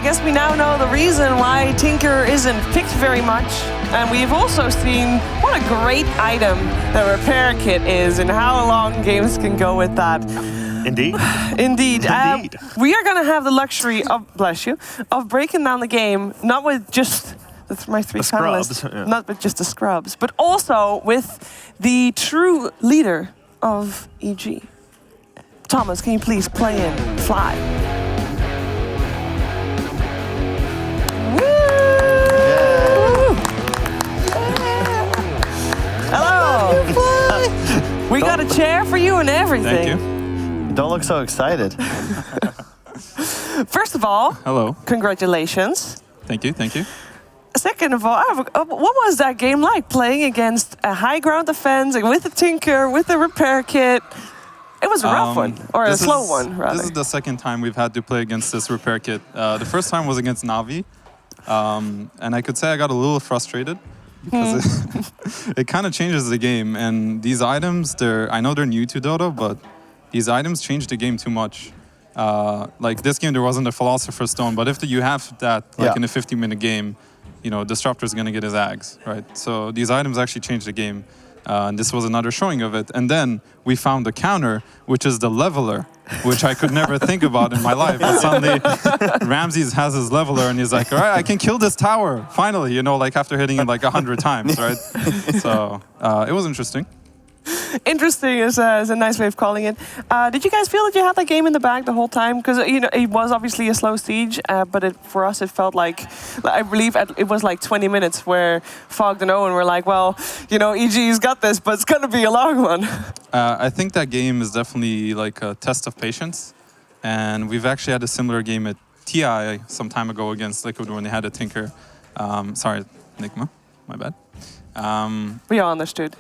guess we now know the reason why Tinker isn't picked very much. And we've also seen what a great item the repair kit is and how long games can go with that. Indeed. Indeed. We are going to have the luxury of, bless you, of breaking down the game, not with just my three panelists, not with just the scrubs, but also with the true leader of EG. Thomas, can you please play in Fly? Woo! Yeah. Hello! We got a chair for you and everything. Thank you. Don't look so excited. First of all, hello. Congratulations. Thank you, thank you. Second of all, what was that game like, playing against a high ground defense, with the Tinker, with the repair kit? It was a rough one, or a slow one, rather. This is the second time we've had to play against this repair kit. The first time was against Navi, and I could say I got a little frustrated because it kind of changes the game. And these items, I know they're new to Dota, but these items change the game too much. Like this game, there wasn't a Philosopher's Stone, but if you have that, like in a 50-minute game, you know, Disruptor's gonna get his Ags, right? So these items actually change the game. And this was another showing of it. And then we found the counter, which is the leveler, which I could never think about in my life. But suddenly, Ramses has his leveler, and he's like, all right, I can kill this tower, finally, you know, like after hitting it like 100 times, right? So it was interesting. Interesting is a nice way of calling it. Did you guys feel that you had that game in the bag the whole time? Because you know it was obviously a slow siege, but for us it felt like, I believe it was like 20 minutes where Fogged and Owen were like, well, you know, EG's got this, but it's going to be a long one. I think that game is definitely like a test of patience. And we've actually had a similar game at TI some time ago against Liquid when they had a Tinker. Sorry, Nigma, my bad. We all understood.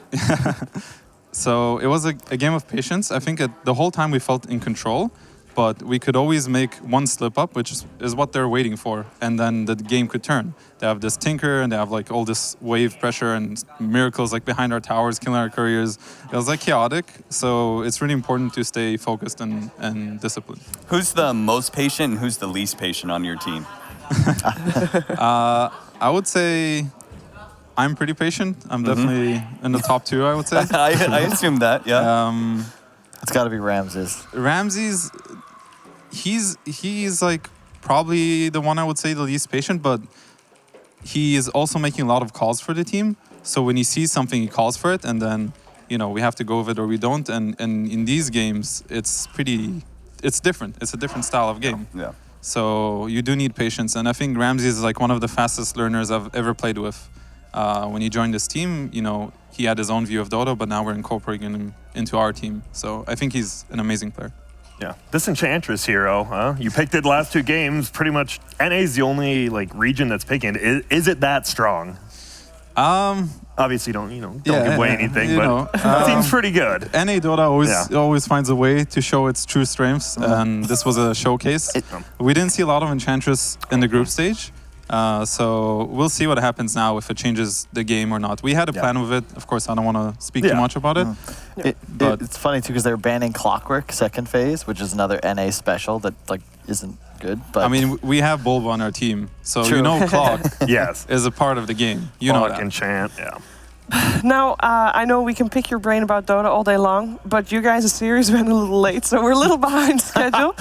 So it was a game of patience. I think the whole time we felt in control, but we could always make one slip up, which is what they're waiting for, and then the game could turn. They have this Tinker, and they have like all this wave pressure and miracles like behind our towers, killing our couriers. It was like chaotic, so it's really important to stay focused and disciplined. Who's the most patient and who's the least patient on your team? I would say I'm pretty patient. I'm definitely in the top 2, I would say. I assume that, yeah. It's got to be Ramses. Ramses, he's like probably the one I would say the least patient, but he is also making a lot of calls for the team. So when he sees something, he calls for it, and then, you know, we have to go with it or we don't. And in these games, it's different. It's a different style of game. Yeah. So you do need patience. And I think Ramses is like one of the fastest learners I've ever played with. When he joined this team, you know, he had his own view of Dota, but now we're incorporating him into our team. So I think he's an amazing player. Yeah, this Enchantress hero, huh? You picked it last 2 games. Pretty much, NA is the only like region that's picking it. Is it that strong? Obviously, don't give away anything, but it seems pretty good. NA Dota always finds a way to show its true strengths, and this was a showcase. We didn't see a lot of Enchantress in the group stage. So we'll see what happens now, if it changes the game or not. We had a plan with it. Of course, I don't want to speak too much about it. It's funny too because they're banning Clockwork second phase, which is another NA special that like isn't good. But I mean, we have Bulba on our team, so you know Clock is a part of the game. You know that. Enchant, Now, I know we can pick your brain about Dota all day long, but you guys' series went a little late, so we're a little behind schedule.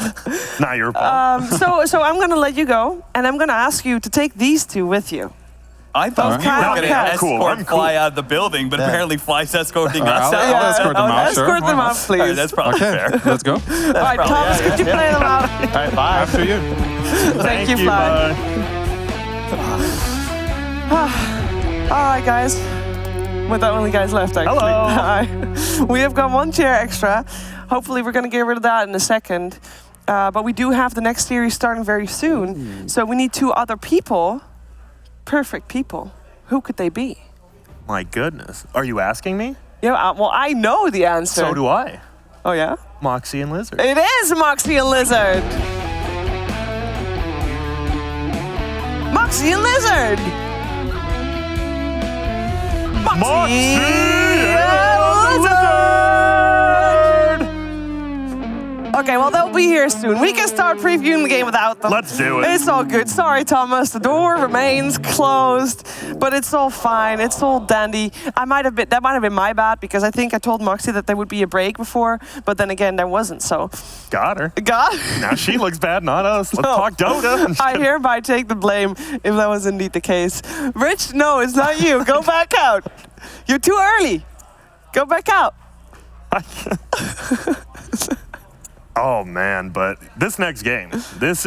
Not your fault. So I'm going to let you go, and I'm going to ask you to take these 2 with you. I thought we were going to escort Fly out of the building, but apparently Fly's escorting us out. I'll escort them out, Escort them out, please. Right, that's probably fair. Let's go. All right, Thomas, could you play them out? all right, bye. After you. Thank you, Fly. All right, guys. We're the only guys left, actually. Hello. Hi. We have got 1 chair extra. Hopefully, we're going to get rid of that in a second. But we do have the next series starting very soon. So we need 2 other people. Perfect people. Who could they be? My goodness. Are you asking me? Yeah, well, I know the answer. So do I. Oh, yeah? Moxie and Lizard. It is Moxie and Lizard. Moxie and Lizard. Moxie and Lizard. Okay, well, they'll be here soon. We can start previewing the game without them. Let's do it. It's all good. Sorry, Thomas. The door remains closed, but it's all fine. It's all dandy. That might have been my bad because I think I told Moxie that there would be a break before, but then again, there wasn't. So got her. Got. Now she looks bad, not us. Let's talk Dota. I hereby take the blame if that was indeed the case. Rich, no, it's not you. Go back out. You're too early. Go back out. Oh man, but this next game, this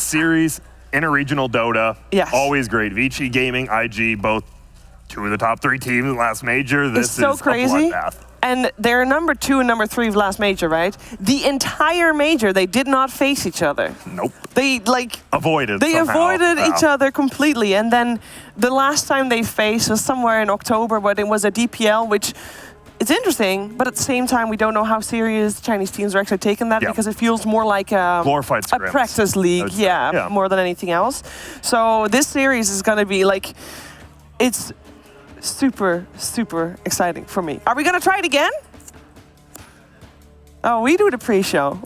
series, interregional Dota, yes. Always great. Vici Gaming, IG, both two of the top 3 teams in the last major. This is so crazy. A bloodbath. And they're number 2 and number 3 of last major, right? The entire major, they did not face each other. Nope. They avoided. They somehow. avoided each other completely. And then the last time they faced was somewhere in October, but it was a DPL, which it's interesting, but at the same time, we don't know how serious Chinese teams are actually taking that because it feels more like a practice league, more than anything else. So this series is going to be like, it's super, super exciting for me. Are we going to try it again? Oh, we do the pre-show.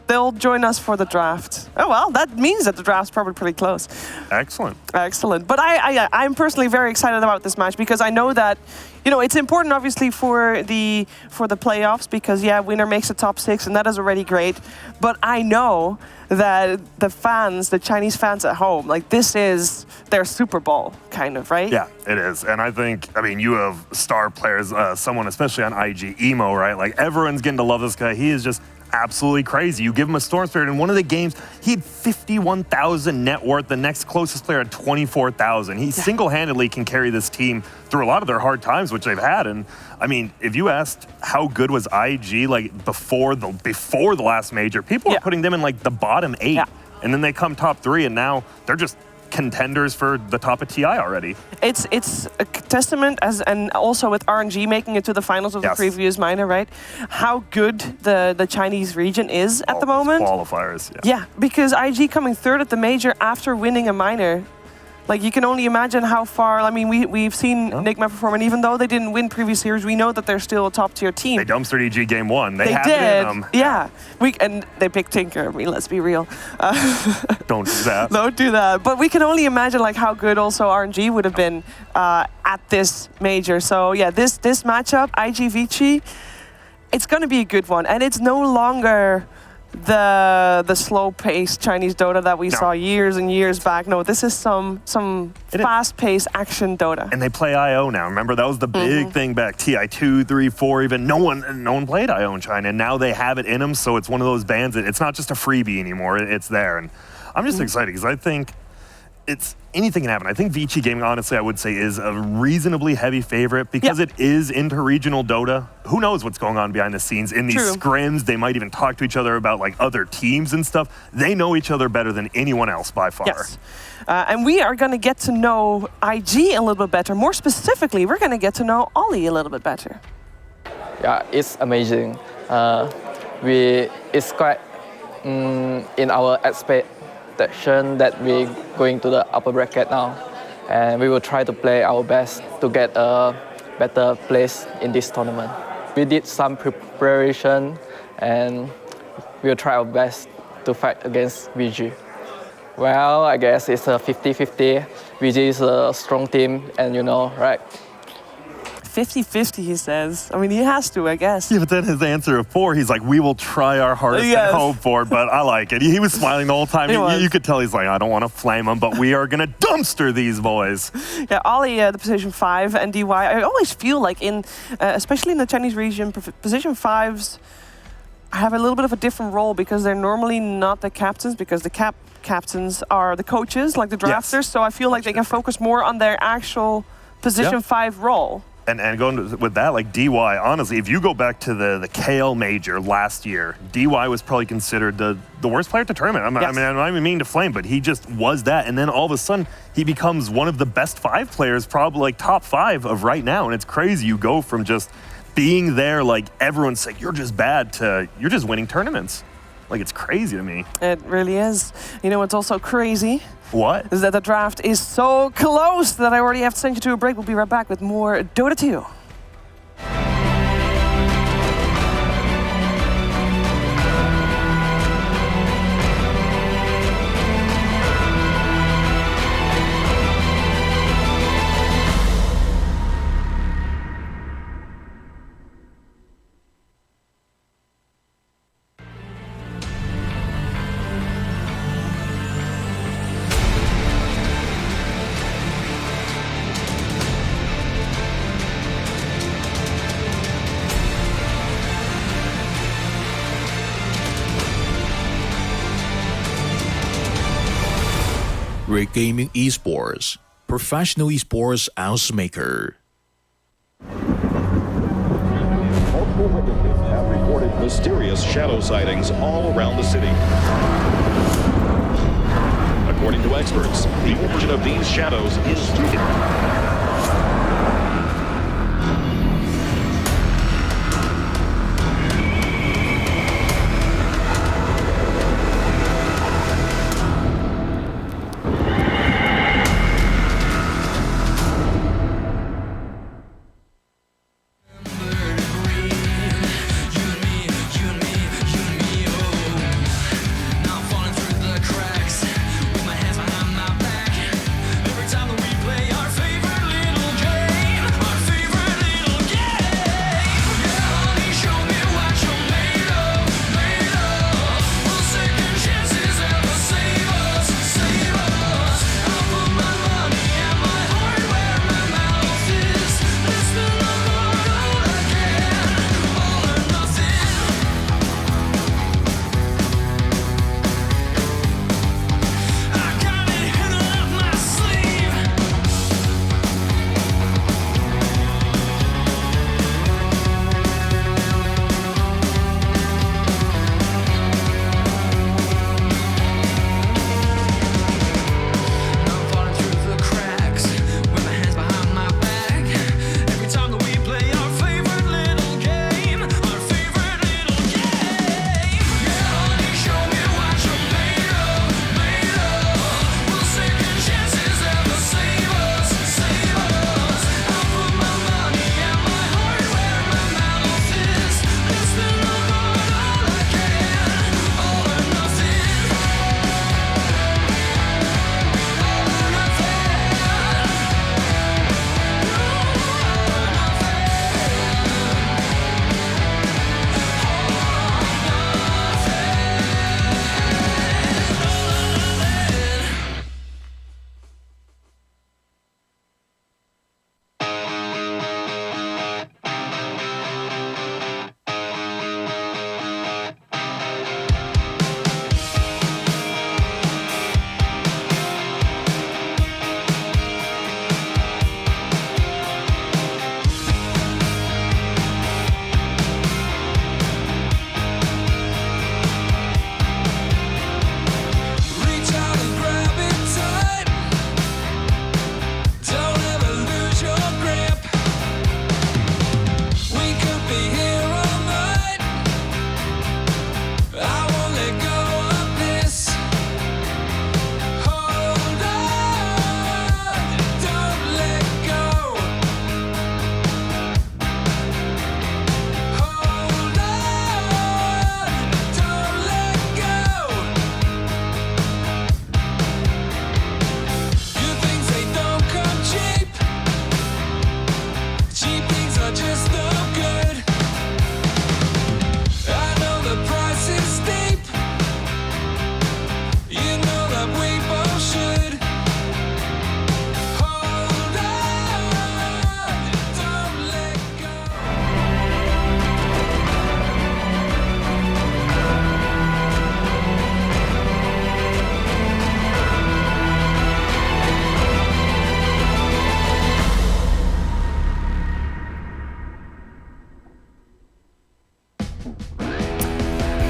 They'll join us for the draft. Oh, well, that means that the draft's probably pretty close. Excellent. Excellent. But I'm personally very excited about this match because I know that, you know, it's important obviously for the playoffs because, winner makes the top 6 and that is already great. But I know that the Chinese fans at home, like this is their Super Bowl, kind of, right? Yeah, it is. And I mean, you have star players, someone especially on IG, Emo, right? Like everyone's getting to love this guy. He is just absolutely crazy. You give him a Storm Spirit. In one of the games, he had 51,000 net worth. The next closest player had 24,000. He single-handedly can carry this team through a lot of their hard times, which they've had. And I mean, if you asked how good was IG like before the last major, people were putting them in like the bottom 8. Yeah. And then they come top 3, and now they're just contenders for the top of TI already. It's a testament, and also with RNG making it to the finals of the previous minor, right? How good the Chinese region is at the moment. Qualifiers. Yeah, because IG coming 3rd at the major after winning a minor. Like, you can only imagine how far. I mean, we've seen Nigma perform, and even though they didn't win previous series, we know that they're still a top-tier team. They dumpstered EG game 1. They have did. It in them. Yeah. And they picked Tinker. I mean, let's be real. Don't do that. Don't do that. But we can only imagine, like, how good also RNG would have been at this major. So, yeah, this matchup, IG Vici, it's going to be a good one. And it's no longer the slow-paced Chinese Dota that we saw years and years back. No, this is some fast-paced action Dota. And they play IO now. Remember, that was the big thing back. TI 2, 3, 4, even no one played IO in China. And now they have it in them, so it's one of those bands. It's not just a freebie anymore. It's there. And I'm just excited because I think anything can happen. I think Vici Gaming, honestly, I would say is a reasonably heavy favorite because it is interregional Dota. Who knows what's going on behind the scenes in these scrims? They might even talk to each other about like other teams and stuff. They know each other better than anyone else by far. Yes. And we are going to get to know IG a little bit better. More specifically, we're going to get to know Ollie a little bit better. Yeah, it's amazing. It's quite in our expectation that we're going to the upper bracket now, and we will try to play our best to get a better place in this tournament. We did some preparation, and we'll try our best to fight against VG. Well, I guess it's a 50-50. VG is a strong team, and you know, right? 50-50, he says. I mean, he has to, I guess. Yeah, but then his answer of 4, he's like, we will try our hardest and hope for it, but I like it. He was smiling the whole time. You could tell he's like, I don't want to flame them, but we are going to dumpster these boys. Yeah, Ollie, the position 5, and DY, I always feel like especially in the Chinese region, position 5s have a little bit of a different role because they're normally not the captains, because the captains are the coaches, like the drafters, so I feel like they can focus more on their actual position 5 role. And going with that, like DY, honestly, if you go back to the KL Major last year, DY was probably considered the worst player at the tournament. I mean, I'm not even meaning to flame, but he just was that. And then all of a sudden, he becomes one of the best 5 players, probably like top 5 of right now. And it's crazy. You go from just being there, like everyone's saying, you're just bad, to you're just winning tournaments. Like, it's crazy to me. It really is. You know what's also crazy? What? Is that the draft is so close that I already have to send you to a break. We'll be right back with more Dota 2. Rick Gaming Esports, professional esports housemaker. Multiple witnesses have reported mysterious shadow sightings all around the city. According to experts, the origin of these shadows is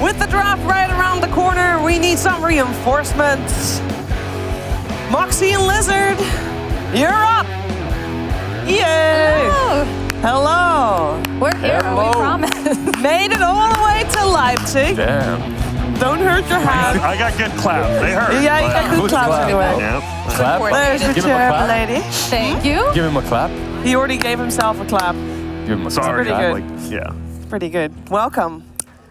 With the draft right around the corner, we need some reinforcements. Moxie and Lizard, you're up. Yay! Hello. We're here, we promise. Made it all the way to Leipzig. Damn. Don't hurt your hand. I got good clap. They hurt. Yeah, you got good claps anyway. Yep. Clap. There's the Give him a chair, clap. lady. Thank you. Give him a clap. He already gave himself a clap. Give him a Sorry. pretty good. Like, yeah. Pretty good. Welcome.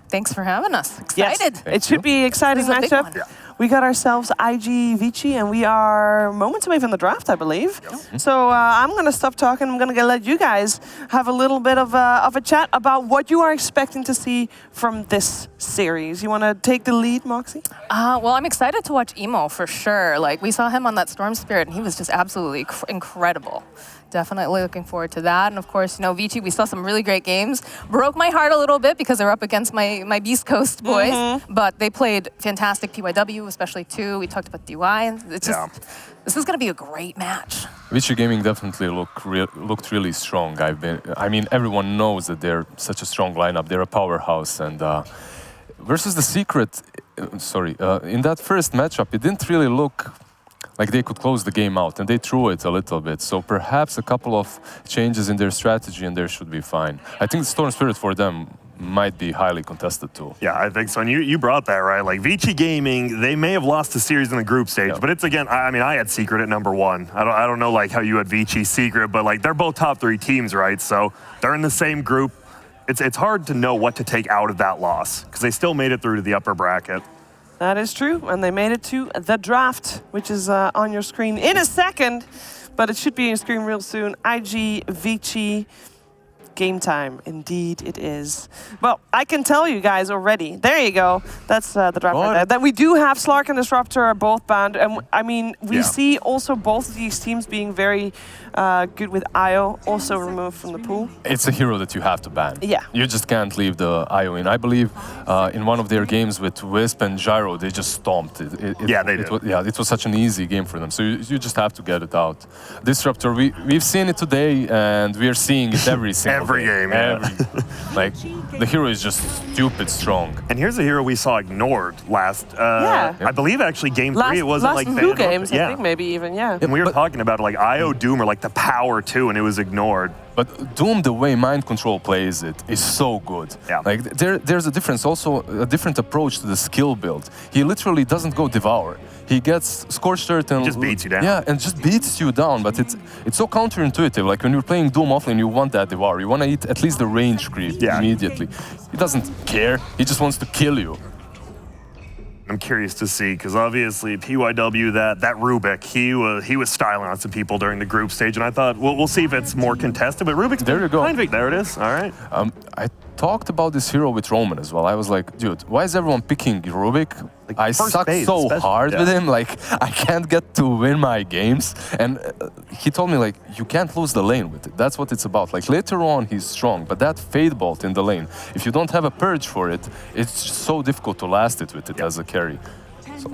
Thanks for having us. Yes, Excited. it should be an exciting This is a big matchup. one. We got ourselves IG Vici, and we are moments away from the draft, I believe. So I'm going to stop talking. I'm going to let you guys have a little bit of a chat about what you are expecting to see from this series. You want to take the lead, Moxie? Well, I'm excited to watch Emo for sure. Like, we saw him on that Storm Spirit, and he was just absolutely incredible. Definitely looking forward to that. And of course, Vici, we saw some really great games. Broke my heart a little bit because they're up against my Beast Coast boys. But they played fantastic PYW, especially 2. We talked about DY. And it's just, this is going to be a great match. Vici Gaming definitely looked really strong. Everyone knows that they're such a strong lineup. They're a powerhouse. And versus the Secret, in that first matchup, it didn't really look like they could close the game out, and they threw it a little bit. So perhaps a couple of changes in their strategy and they should be fine. I think the Storm Spirit for them might be highly contested too. Yeah, I think so. And you brought that, right? Like Vici Gaming, they may have lost the series in the group stage, but it's again, I had Secret at #1. I don't know like how you had Vici, Secret, but like they're both top 3 teams, right? So they're in the same group. It's hard to know what to take out of that loss because they still made it through to the upper bracket. That is true, and they made it to the draft, which is on your screen in a second, but it should be on your screen real soon. IG, Vici, game time. Indeed it is. Well, I can tell you guys already. There you go. That's the draft right there. That we do have Slark and Disruptor are both banned, and we see also both of these teams being very good with IO, also removed from the pool. It's a hero that you have to ban. Yeah. You just can't leave the IO in. I believe in one of their games with Wisp and Gyro, they just stomped it. It was such an easy game for them. So you just have to get it out. Disruptor, we've seen it today, and we are seeing it every single game. Like, the hero is just stupid strong. And here's a hero we saw ignored last, I believe actually game 3, it wasn't like few games, I think maybe even, And we were talking about like IO Doom or like the power too, and it was ignored. But Doom, the way Mind Control plays it, is so good. Yeah. Like there's a difference, also a different approach to the skill build. He literally doesn't go Devour. He gets Scorched Earth and just beats you down. Yeah, and just beats you down. But it's so counterintuitive. Like when you're playing Doom offlane, you want that Devour. You want to eat at least the range creep immediately. He doesn't care. He just wants to kill you. I'm curious to see, because obviously PYW, that Rubik, he was styling on some people during the group stage, and I thought, we'll see if it's more contested, but Rubik's there you go. There it is, all right. I talked about this hero with Roman as well. I was like, dude, why is everyone picking Rubik? Like, I suck so hard with him, like, I can't get to win my games. And he told me, like, you can't lose the lane with it. That's what it's about. Like, later on, he's strong, but that Fade Bolt in the lane, if you don't have a purge for it, it's just so difficult to last it with it as a carry. So,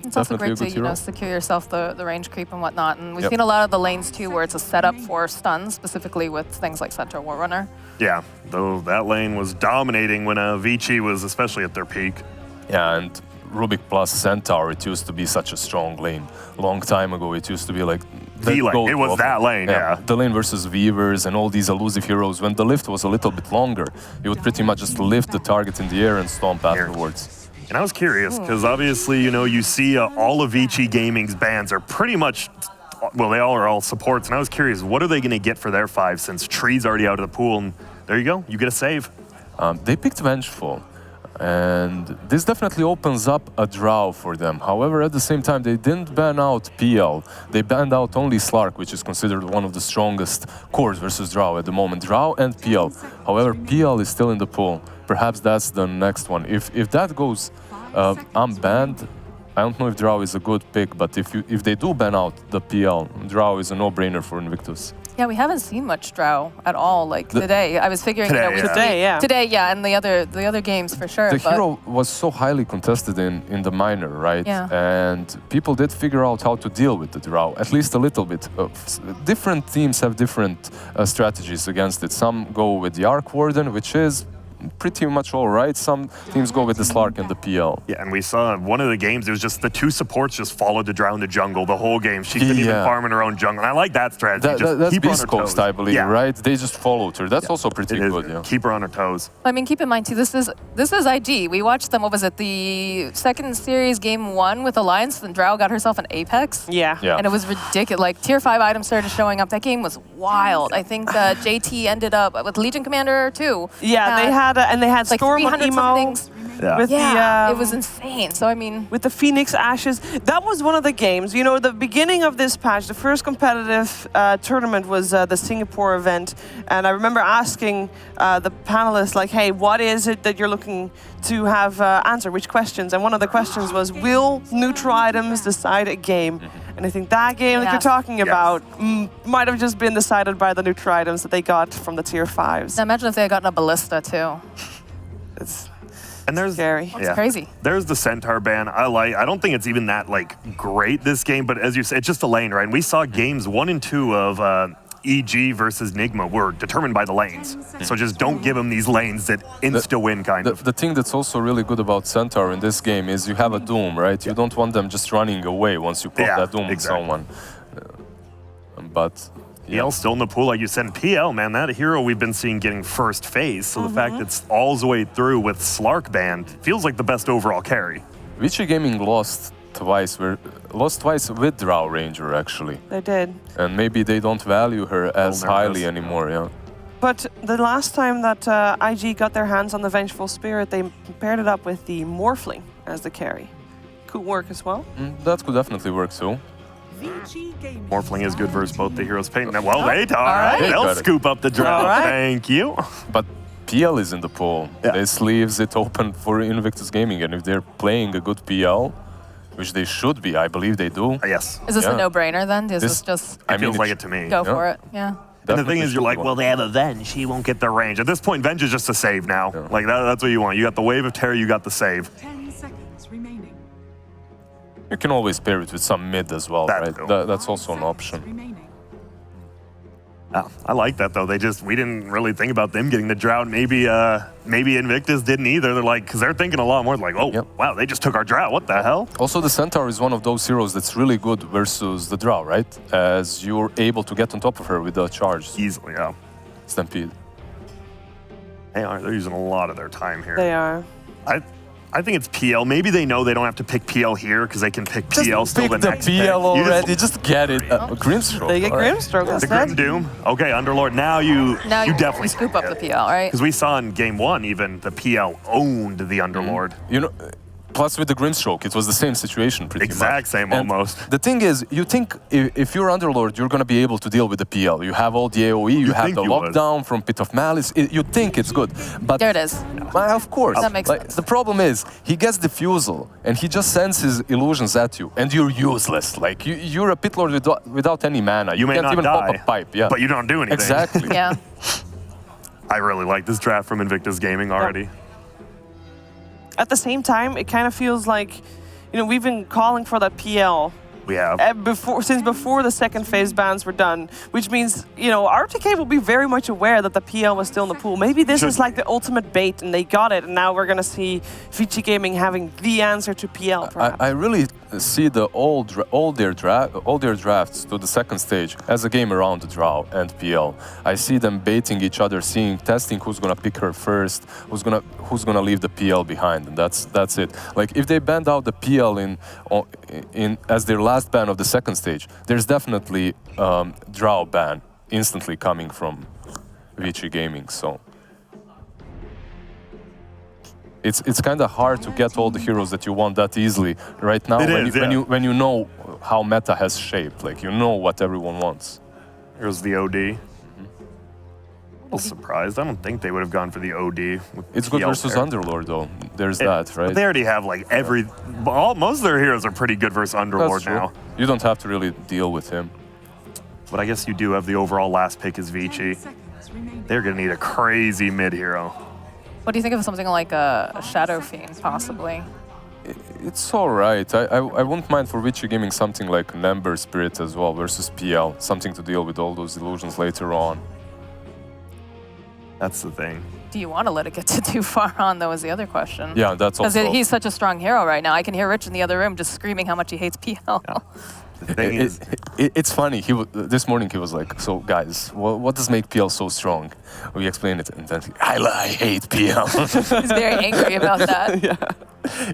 it's also great to secure yourself the range creep and whatnot. And we've seen a lot of the lanes too where it's a setup for stuns, specifically with things like Centaur Warrunner. Yeah, though that lane was dominating when Vici was especially at their peak. Yeah, and Rubik plus Centaur, it used to be such a strong lane. A long time ago, it used to be like the lane. It was that lane, yeah. The lane versus Weavers and all these elusive heroes. When the lift was a little bit longer, you would pretty much just lift the target in the air and stomp afterwards. And I was curious, because obviously, you see all of Vici Gaming's bans are pretty much, well, they all are all supports. And I was curious, what are they going to get for their 5 since Tree's already out of the pool? And there you go, you get a save. They picked Vengeful. And this definitely opens up a draw for them. However, at the same time, they didn't ban out PL. They banned out only Slark, which is considered one of the strongest cores versus draw at the moment. Draw and PL. However, PL is still in the pool. Perhaps that's the next one. If that goes unbanned, I don't know if Drow is a good pick, but if they do ban out the PL, Drow is a no-brainer for Invictus. Yeah, we haven't seen much Drow at all. Like today, I was figuring today, and the other games for sure. The hero was so highly contested in the minor, right? Yeah. And people did figure out how to deal with the Drow, at least a little bit. Different teams have different strategies against it. Some go with the Arc Warden, which is pretty much all right. Some teams go with the Slark and the PL. Yeah, and we saw one of the games, it was just the 2 supports just followed the Drow in the jungle the whole game. She's been even farming her own jungle. And I like that strategy. That's Beast Coast, I believe, right? They just followed her. That's also pretty good, yeah. Keep her on her toes. I mean, keep in mind, too, this is IG. We watched them, what was it, the second series, game 1 with Alliance, and Drow got herself an Apex. Yeah. And it was ridiculous. Like, tier 5 items started showing up. That game was wild. I think JT ended up with Legion Commander, too. Yeah, they had like Storm 300 emo. With it was insane. So I mean, with the Phoenix Ashes, that was one of the games. The beginning of this patch, the first competitive tournament was the Singapore event, and I remember asking the panelists, like, "Hey, what is it that you're looking to have answer? Which questions?" And one of the questions was, "Will neutral items decide a game?" And I think that game that you're talking about might have just been decided by the neutral items that they got from the tier 5s. Now imagine if they had gotten a ballista too. It's scary. It's crazy. There's the Centaur ban. I don't think it's even that great this game, but as you said, it's just a lane, right? And we saw games 1 and 2 of EG versus Nigma were determined by the lanes. So just don't give them these lanes that insta-win kind of. The thing that's also really good about Centaur in this game is you have a Doom, right? You don't want them just running away once you put that Doom with someone. But PL still in the pool, like you said. PL, man, that hero we've been seeing getting first phase. So the fact that it's all the way through with Slark banned feels like the best overall carry. Vici Gaming lost twice with Drow Ranger, actually. They did. And maybe they don't value her as highly anymore, yeah. But the last time that IG got their hands on the Vengeful Spirit, they paired it up with the Morphling as the carry. Could work as well. That could definitely work too. Morphling is good versus both the heroes. Well, they'll scoop up the Drow. Thank you. But PL is in the pool. This leaves it open for Invictus Gaming, and if they're playing a good PL, which they should be, I believe they do. Yes. Is this a no-brainer then? Is this just... It feels like it to me. Go for it, yeah. And the thing is, you're like, well, they have a Venge. He won't get their range. At this point, Venge is just a save now. Like, that's what you want. You got the Wave of Terror, you got the save. 10 seconds remaining. You can always pair it with some mid as well, right? That's also an option. I like that, though. We didn't really think about them getting the Drought. Maybe Invictus didn't either. They're like, because they're thinking a lot more like, oh, wow, they just took our Drought. What the hell? Also, the Centaur is one of those heroes that's really good versus the Drow, right? As you're able to get on top of her with the charge. Easily, yeah. Stampede. They're using a lot of their time here. They are. I think it's PL. Maybe they know they don't have to pick PL here because they can pick PL still the next pick. PL already. Just get it. Grimstroke. They get Grimstroke instead. The Grim Doom. Okay, Underlord. Now you definitely scoop up the PL, right? Because we saw in game 1 even the PL owned the Underlord. You know. Plus with the Grimstroke, it was the same situation pretty much. Exact same almost. The thing is, you think if you're Underlord, you're going to be able to deal with the PL. You have all the AoE, you have the lockdown from Pit of Malice. You think it's good. But there it is. Of course. That makes sense. The problem is, he gets Diffusal, and he just sends his illusions at you, and you're useless. Like, you're a Pit Lord without any mana. You can't may not even die, pop a pipe. Yeah. But you don't do anything. Exactly. Yeah. I really like this draft from Invictus Gaming already. Yep. At the same time, it kind of feels like, we've been calling for that PL. We have. Since before the second phase bans were done, which means, RTK will be very much aware that the PL was still in the pool. Maybe this is like the ultimate bait and they got it, and now we're going to see Vici Gaming having the answer to PL, perhaps. I really see all their drafts to the second stage as a game around the Drow and PL. I see them baiting each other, testing who's gonna pick her first, who's gonna leave the PL behind, and that's it. Like, if they banned out the PL in as their last ban of the second stage, there's definitely Drow ban instantly coming from Vici Gaming. So it's kind of hard to get all the heroes that you want that easily right now when you know how meta has shaped. Like, you know what everyone wants. Here's the OD. A little surprised. I don't think they would have gone for the OD. It's good versus Underlord, though. There's that, right? But they already have like most of their heroes are pretty good versus Underlord now. You don't have to really deal with him. But I guess you do have the overall last pick is Vici. They're gonna need a crazy mid hero. What do you think of something like a Shadow Fiend, possibly? It's all right. I wouldn't mind for Vici Gaming something like an Ember Spirit as well versus PL. Something to deal with all those illusions later on. That's the thing. Do you want to let it get too far on, though, is the other question. Yeah, that's also... Because he's such a strong hero right now. I can hear Rich in the other room just screaming how much he hates PL. Yeah. The thing is... It's funny. This morning he was like, so guys, what does make PL so strong? We explained it, and then I hate PL. He's very angry about that. Yeah.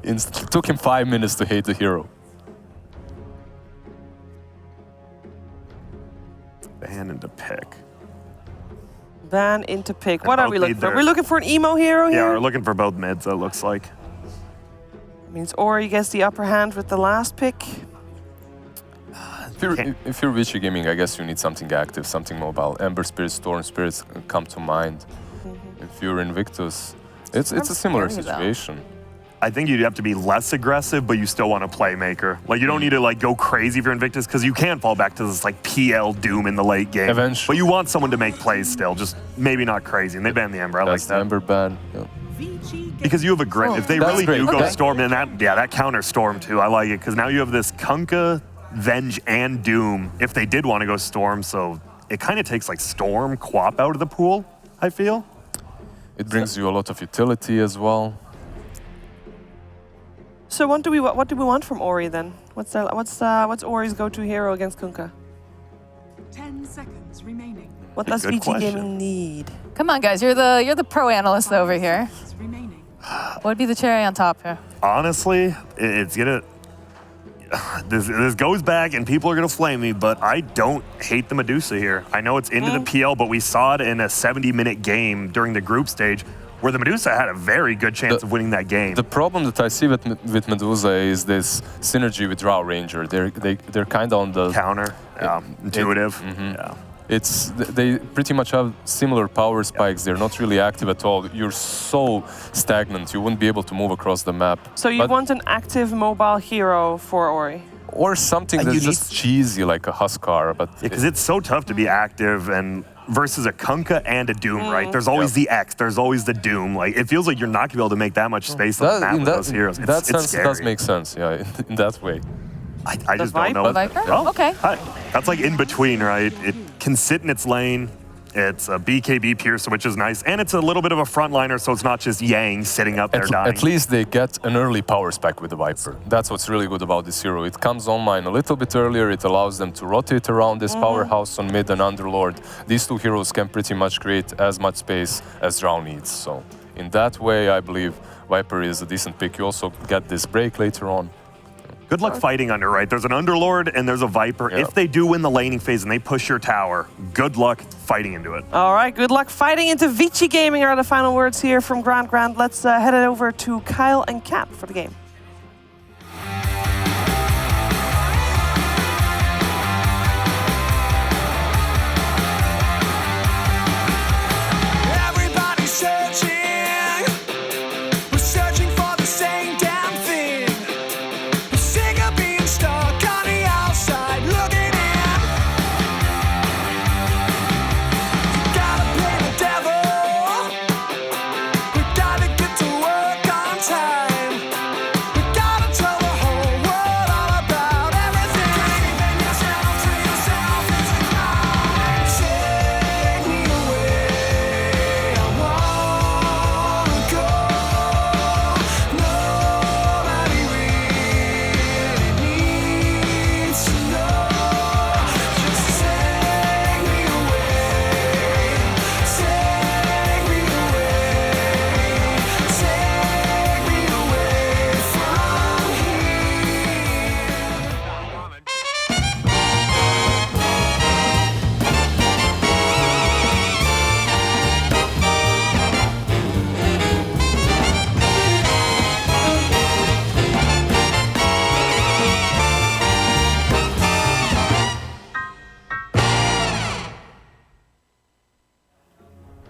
It took him 5 minutes to hate the hero. Ban into pick. Ban into pick. What are we looking for? We're looking for an emo hero here? Yeah, we're looking for both mids, it looks like. That means Ori gets the upper hand with the last pick. If you're Vici Gaming, I guess you need something active, something mobile. Ember Spirits, Storm Spirits come to mind. If you're Invictus, it's a similar situation. I think you'd have to be less aggressive, but you still want a playmaker. Like, you don't need to like go crazy if you're Invictus, because you can fall back to this like PL doom in the late game. Eventually. But you want someone to make plays still, just maybe not crazy. And they banned the Ember. I like That's that. the Ember ban. Yeah. Because you have a great, if they That's really great. do go Okay. Storm, then that counter Storm too. I like it, because now you have this Kunkka, Venge, and Doom if they did want to go Storm. So it kind of takes like Storm, Quap out of the pool, I feel. It brings you a lot of utility as well. So what do we want from Ori then? What's Ori's go-to hero against Kunkka? 10 seconds remaining. What does Vici Gaming need? Come on, guys. You're the pro analyst over here. Remaining. What would be the cherry on top here? Honestly, it's gonna. This goes back, and people are gonna flame me, but I don't hate the Medusa here. I know it's into the PL, but we saw it in a 70-minute game during the group stage, where the Medusa had a very good chance of winning that game. The problem that I see with Medusa is this synergy with Drow Ranger. They're kind of on the counter, intuitive. Yeah. They pretty much have similar power spikes. They're not really active at all. You're so stagnant. You wouldn't be able to move across the map. So you want an active mobile hero for Ori? Or something that's just cheesy, like a Huskar. But because it's so tough to be active and versus a Kunkka and a Doom, right? There's always the X, there's always the Doom. Like, it feels like you're not gonna be able to make that much space on the map with those heroes. In that It's sense, scary. it does make sense. Yeah, in that way. I just don't know. Viper? Oh, Okay. That's like in between, right? It can sit in its lane. It's a BKB Piercer, which is nice. And it's a little bit of a frontliner, so it's not just Yang sitting up there dying. At least they get an early power spike with the Viper. That's what's really good about this hero. It comes online a little bit earlier. It allows them to rotate around this powerhouse on mid and Underlord. These two heroes can pretty much create as much space as Drow needs. So in that way, I believe Viper is a decent pick. You also get this break later on. Good luck fighting under, right? There's an Underlord and there's a Viper. Yeah. If they do win the laning phase and they push your tower, good luck fighting into it. All right, good luck fighting into Vici Gaming are the final words here from Grand. Let's head it over to Kyle and Kat for the game.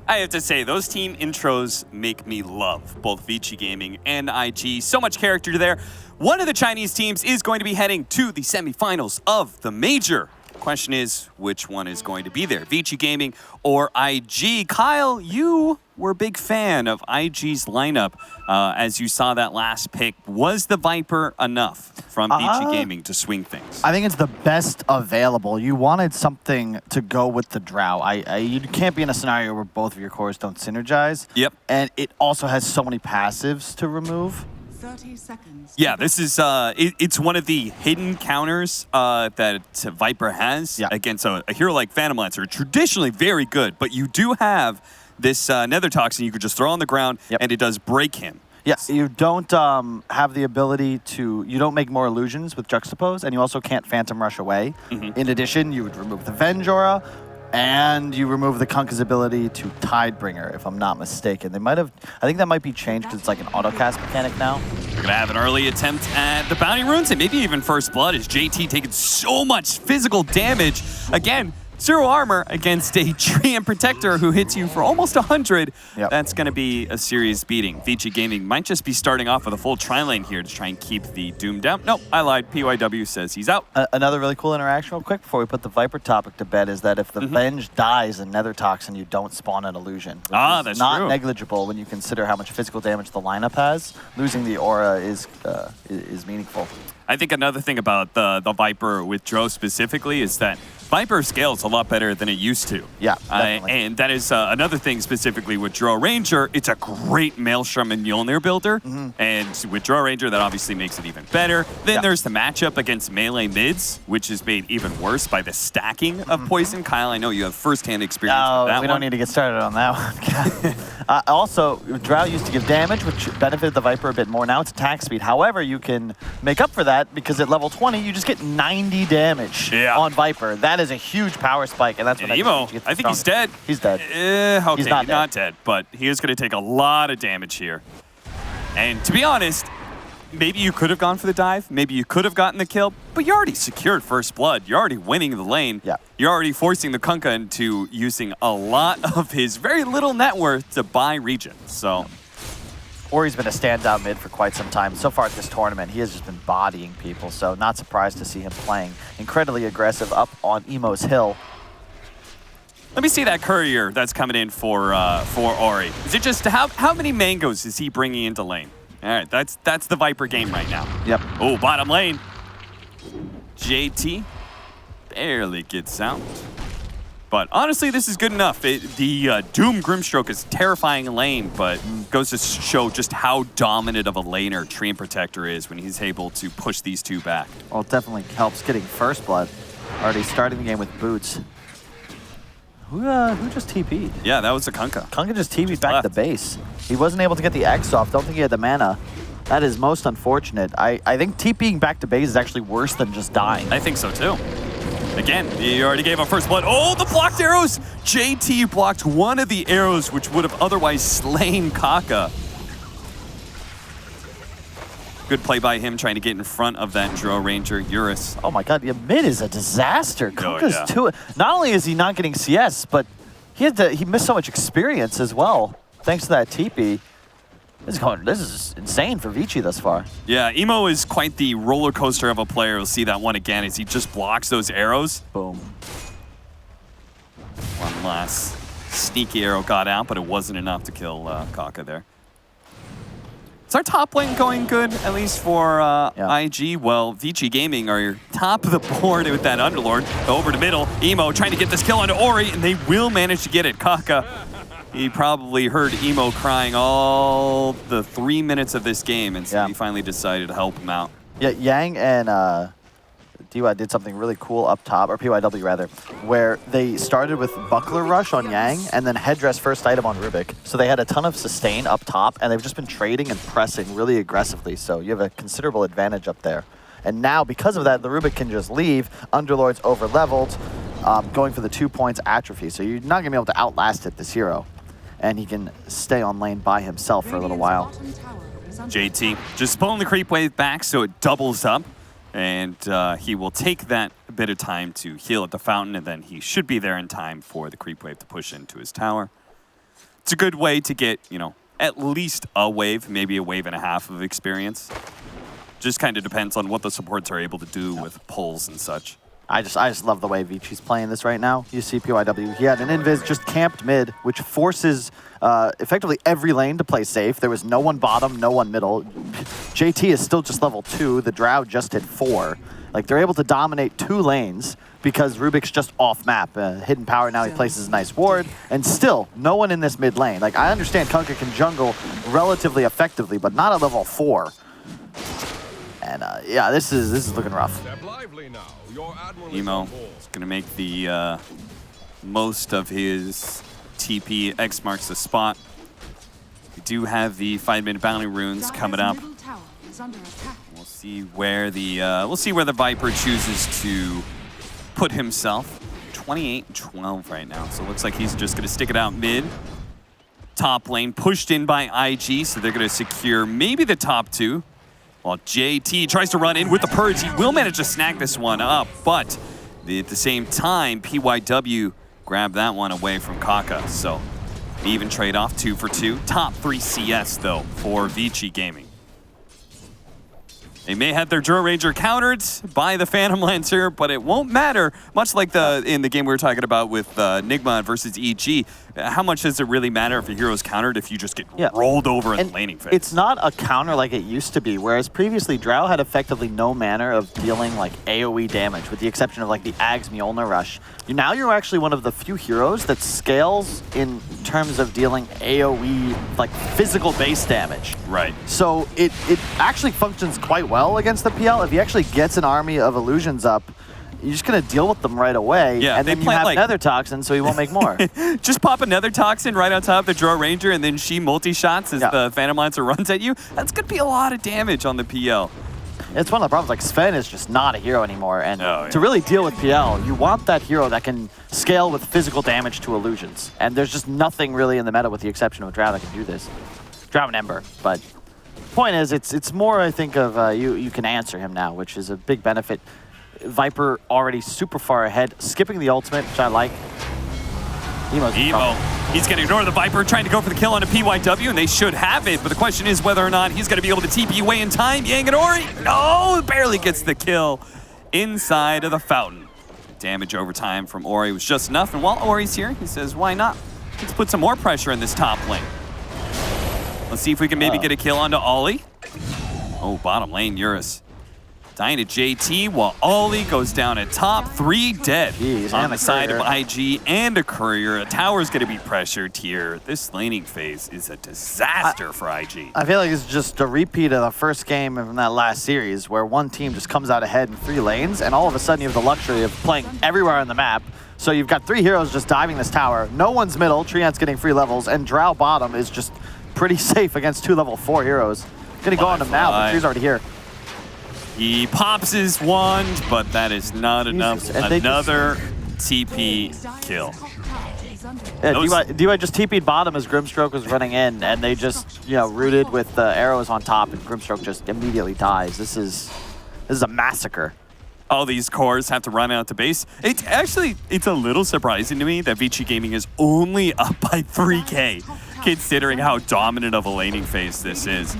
I have to say, those team intros make me love both Vici Gaming and IG. So much character there. One of the Chinese teams is going to be heading to the semifinals of the major. Question is, which one is going to be there, Vici Gaming or IG? Kyle, you were a big fan of IG's lineup as you saw that last pick. Was the Viper enough from Vici Gaming to swing things? I think it's the best available. You wanted something to go with the Drow. You can't be in a scenario where both of your cores don't synergize. Yep. And it also has so many passives to remove. 30 seconds. Yeah, this is it's one of the hidden counters that Viper has against a hero like Phantom Lancer. Traditionally very good, but you do have this Nether Toxin you could just throw on the ground and it does break him. Yes, you don't have the ability to, you don't make more illusions with Juxtapose, and you also can't Phantom Rush away. In addition, you would remove the Venge Aura, and you remove the Kunkka's ability to Tidebringer, if I'm not mistaken. They might have, I think that might be changed because it's like an autocast mechanic now. We're gonna have an early attempt at the Bounty Runes and maybe even First Blood as JT taking so much physical damage. Again, 0 armor against a Treant Protector who hits you for almost 100. Yep. That's going to be a serious beating. Vici Gaming might just be starting off with a full tri-lane here to try and keep the Doom down. Nope, I lied. PYW says he's out. Another really cool interaction real quick before we put the Viper topic to bed is that if the Venge dies in Nether Toxin, you don't spawn an illusion. That's not true. Negligible when you consider how much physical damage the lineup has. Losing the aura is meaningful. I think another thing about the Viper with Dro specifically is that Viper scales a lot better than it used to. Yeah, definitely. And that is another thing specifically with Dro Ranger. It's a great Maelstrom and Mjolnir builder. And with Dro Ranger, that obviously makes it even better. Then there's the matchup against melee mids, which is made even worse by the stacking of Poison. Kyle, I know you have firsthand experience with that we don't need to get started on that one. Also, Drow used to give damage, which benefited the Viper a bit more. Now it's attack speed. However, you can make up for that because at level 20, you just get 90 damage on Viper. That is a huge power spike, and that's what Emo, I think he's dead. He's dead. Okay, he's not dead, but he is going to take a lot of damage here. And to be honest, maybe you could have gone for the dive, maybe you could have gotten the kill, but you already secured first blood. You're already winning the lane. Yeah. You're already forcing the Kunkka into using a lot of his very little net worth to buy regen. So. Ori's been a standout mid for quite some time. So far at this tournament, he has just been bodying people, so not surprised to see him playing incredibly aggressive up on Emo's hill. Let me see that courier that's coming in for Ori. Is it just how many mangoes is he bringing into lane? All right, that's the Viper game right now. Yep. Oh, bottom lane. JT barely gets out. But honestly, this is good enough. The Doom Grimstroke is terrifying lane, but goes to show just how dominant of a laner Treant Protector is when he's able to push these two back. Well, it definitely helps getting first blood. Already starting the game with boots. Who just TP'd? Yeah, that was a Kunkka. Kunkka just TP'd back to base. He wasn't able to get the X off. Don't think he had the mana. That is most unfortunate. I think TPing back to base is actually worse than just dying. I think so too. Again, you already gave up first blood. Oh, the blocked arrows! JT blocked one of the arrows which would have otherwise slain Kaka. Good play by him trying to get in front of that Dro Ranger, Eurus. Oh my god, the mid is a disaster. Kunkka's too. Not only is he not getting CS, but he missed so much experience as well, thanks to that TP. This is insane for Vici thus far. Yeah, Emo is quite the roller coaster of a player. We'll see that one again as he just blocks those arrows. Boom. One last sneaky arrow got out, but it wasn't enough to kill Kaka there. Is our top lane going good, at least for IG? Well, Vici Gaming are top of the board with that Underlord. Over to middle, Emo trying to get this kill onto Ori, and they will manage to get it. Kaka, he probably heard Emo crying all the 3 minutes of this game, and so he finally decided to help him out. Yeah, Yang and DY did something really cool up top, or PYW rather, where they started with Buckler Rush on Yang and then Headdress first item on Rubik. So they had a ton of sustain up top, and they've just been trading and pressing really aggressively. So you have a considerable advantage up there. And now, because of that, the Rubik can just leave. Underlord's over-leveled, going for the 2 points atrophy. So you're not going to be able to outlast it, this hero. And he can stay on lane by himself for a little while. JT just pulling the creep wave back so it doubles up. And he will take that bit of time to heal at the fountain, and then he should be there in time for the creep wave to push into his tower. It's a good way to get, at least a wave, maybe a wave and a half of experience. Just kind of depends on what the supports are able to do with pulls and such. I just love the way Vici's playing this right now. You see PYW, he had an invis just camped mid, which forces effectively every lane to play safe. There was no one bottom, no one middle. JT is still just level 2. The Drow just hit 4. Like, they're able to dominate 2 lanes because Rubik's just off map. Hidden power, now he places a nice ward, and still no one in this mid lane. Like, I understand Kunkka can jungle relatively effectively, but not at level 4. And yeah, this is looking rough. Emo is going to make the most of his TP. X marks the spot. We do have the 5-minute bounty runes coming up. We'll see where the Viper chooses to put himself. 28-12 right now, so it looks like he's just going to stick it out mid. Top lane pushed in by IG, so they're going to secure maybe the top 2. While JT tries to run in with the Purge, he will manage to snag this one up, but At the same time, PYW grabbed that one away from Kaka. So even trade-off, 2 for 2. Top 3 CS, though, for Vici Gaming. They may have their Draw Ranger countered by the Phantom Lancer, but it won't matter. Much like in the game we were talking about with Nigma versus EG, how much does it really matter if a hero's countered if you just get rolled over in the laning phase? It's not a counter like it used to be, whereas previously Drow had effectively no manner of dealing like AoE damage, with the exception of like the Ags Mjolnir Rush. Now you're actually one of the few heroes that scales in terms of dealing AoE, like physical base damage. Right. So it actually functions quite well against the PL. If he actually gets an army of illusions up, you're just going to deal with them right away. Yeah, and then you have like, Nether Toxin, so he won't make more. Just pop a Nether Toxin right on top of the Draw Ranger, and then she multi-shots as the Phantom Lancer runs at you. That's going to be a lot of damage on the PL. It's one of the problems. Like, Sven is just not a hero anymore. And to really deal with PL, you want that hero that can scale with physical damage to illusions. And there's just nothing really in the meta with the exception of Drow that can do this. Drow and Ember. But point is, it's more, I think, of you can answer him now, which is a big benefit. Viper already super far ahead, skipping the ultimate, which I like. Emo. He's going to ignore the Viper, trying to go for the kill on a PYW, and they should have it. But the question is whether or not he's going to be able to TP away in time. Yang and Ori, no, barely gets the kill inside of the fountain. Damage over time from Ori was just enough. And while Ori's here, he says, why not? Let's put some more pressure in this top lane. Let's see if we can maybe get a kill onto Ollie. Oh, bottom lane, Eurus. Dying to JT while Ollie goes down at top. 3 dead on the side of IG and a courier. A tower's going to be pressured here. This laning phase is a disaster for IG. I feel like it's just a repeat of the first game from that last series where one team just comes out ahead in 3 lanes and all of a sudden you have the luxury of playing everywhere on the map. So you've got 3 heroes just diving this tower. No one's middle. Treant's getting free levels and Drow bottom is just pretty safe against 2 level 4 heroes. Gonna go on him now, but Tree's already here. He pops his wand, but that is not enough. Another TP kill. Yeah, DY just TP'd bottom as Grimstroke was running in, and they just, rooted with the arrows on top, and Grimstroke just immediately dies. This is a massacre. All these cores have to run out to base. It's a little surprising to me that Vici Gaming is only up by 3K, considering how dominant of a laning phase this is.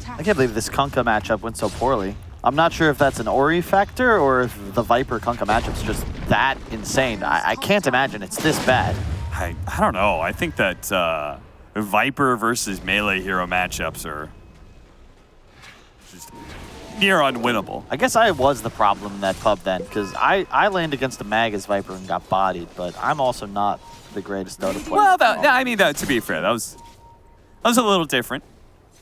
I can't believe this Kunkka matchup went so poorly. I'm not sure if that's an Ori factor or if the Viper Kunkka matchup's just that insane. I can't imagine it's this bad. I don't know. I think that Viper versus melee hero matchups are just near unwinnable. I guess I was the problem in that pub then, because I landed against the Mag as Viper and got bodied, but I'm also not the greatest Dota player. Well, to be fair, that was a little different.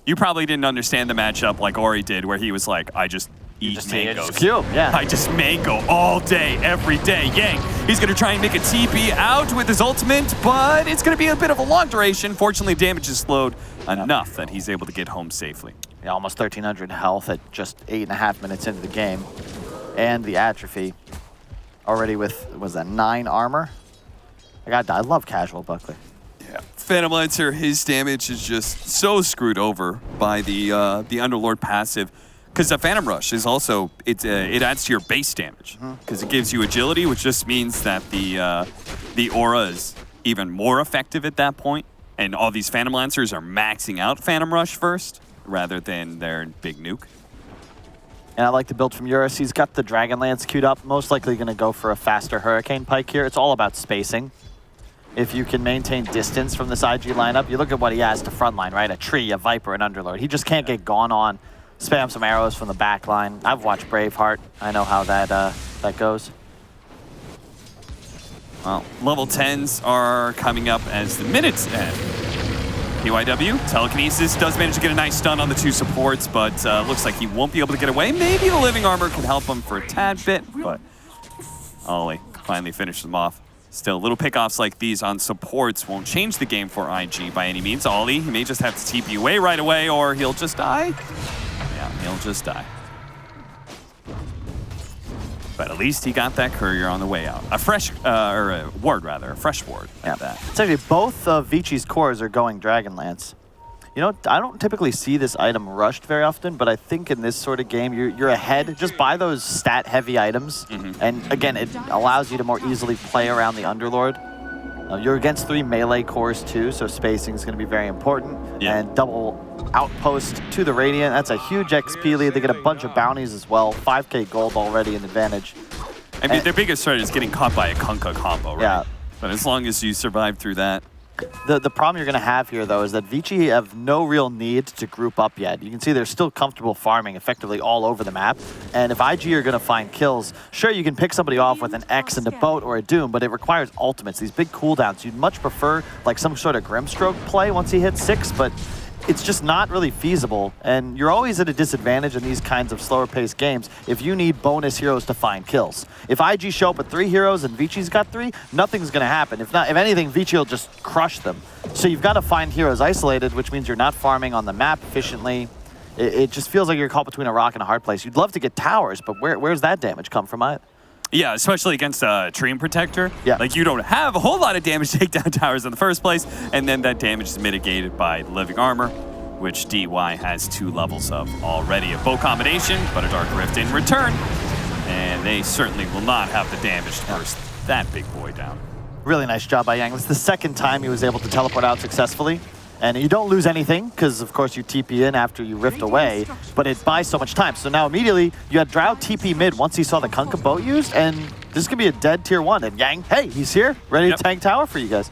You probably didn't understand the matchup like Ori did, where he was like, I just eat mangoes. I just mango all day, every day. Yang, he's going to try and make a TP out with his ultimate, but it's going to be a bit of a long duration. Fortunately, damage is slowed enough that he's able to get home safely. Yeah, almost 1,300 health at just 8.5 minutes into the game. And the atrophy already with, was that 9 armor? I love casual Buckley. Yeah, Phantom Lancer, his damage is just so screwed over by the Underlord passive, because the Phantom Rush is also it adds to your base damage because it gives you agility, which just means that the aura is even more effective at that point, and all these Phantom Lancers are maxing out Phantom Rush first rather than their big nuke. And I like the build from Eurus. He's got the Dragon Lance queued up, most likely going to go for a faster Hurricane Pike here. It's all about spacing. If you can maintain distance from this IG lineup, you look at what he has to frontline, right? A tree, a Viper, an Underlord. He just can't get gone on. Spam some arrows from the back line. I've watched Braveheart. I know how that goes. Well, level 10s are coming up as the minutes end. PYW, Telekinesis does manage to get a nice stun on the 2 supports, but looks like he won't be able to get away. Maybe the Living Armor can help him for a tad bit, but Ollie finally finished them off. Still, little pickoffs like these on supports won't change the game for IG by any means. Ollie, he may just have to TP away right away, or he'll just die. Yeah, he'll just die. But at least he got that courier on the way out. A fresh, or a ward rather, a fresh ward at that. It's actually both of Vici's cores are going Dragon Lance. You know, I don't typically see this item rushed very often, but I think in this sort of game, you're ahead. Just buy those stat-heavy items, and again, it allows you to more easily play around the Underlord. You're against 3 melee cores too, so spacing is going to be very important. And double outpost to the Radiant. That's a huge XP lead. They get a bunch of bounties as well. 5k gold already in advantage. I mean, their biggest threat is getting caught by a Kunkka combo, right? Yeah. But as long as you survive through that. The problem you're going to have here, though, is that Vici have no real need to group up yet. You can see they're still comfortable farming effectively all over the map. And if IG are going to find kills, sure, you can pick somebody off with an X and a Boat or a Doom, but it requires ultimates, these big cooldowns. You'd much prefer like some sort of Grimstroke play once he hits 6, but it's just not really feasible. And you're always at a disadvantage in these kinds of slower paced games if you need bonus heroes to find kills. If IG show up with 3 heroes and Vici's got 3, nothing's going to happen. If anything, Vici will just crush them. So you've got to find heroes isolated, which means you're not farming on the map efficiently. It just feels like you're caught between a rock and a hard place. You'd love to get towers, but where's that damage come from? Yeah, especially against a Treant Protector. Yeah. Like, you don't have a whole lot of damage to take down towers in the first place, and then that damage is mitigated by Living Armor, which DY has 2 levels of already. A bow combination, but a Dark Rift in return. And they certainly will not have the damage to burst that big boy down. Really nice job by Yang. This is the second time he was able to teleport out successfully. And you don't lose anything, because of course you TP in after you rift away, but it buys so much time. So now immediately, you had Drow TP mid once he saw the Kunkka boat used, and this is going to be a dead tier 1. And Yang, hey, he's here, ready to tank tower for you guys.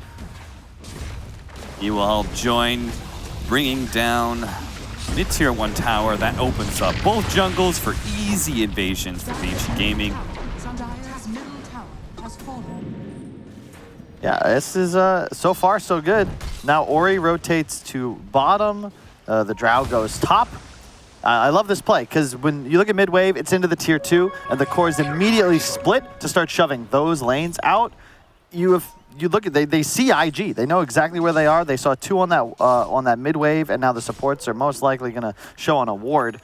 He will help join, bringing down mid-tier 1 tower. That opens up both jungles for easy invasions for Vici Gaming. Sundire's middle tower has fallen. Yeah, this is so far so good. Now Ori rotates to bottom. The Drow goes top. I love this play because when you look at mid wave, it's into the tier 2, and the cores immediately split to start shoving those lanes out. You look at they see IG. They know exactly where they are. They saw 2 on that mid wave, and now the supports are most likely going to show on a ward.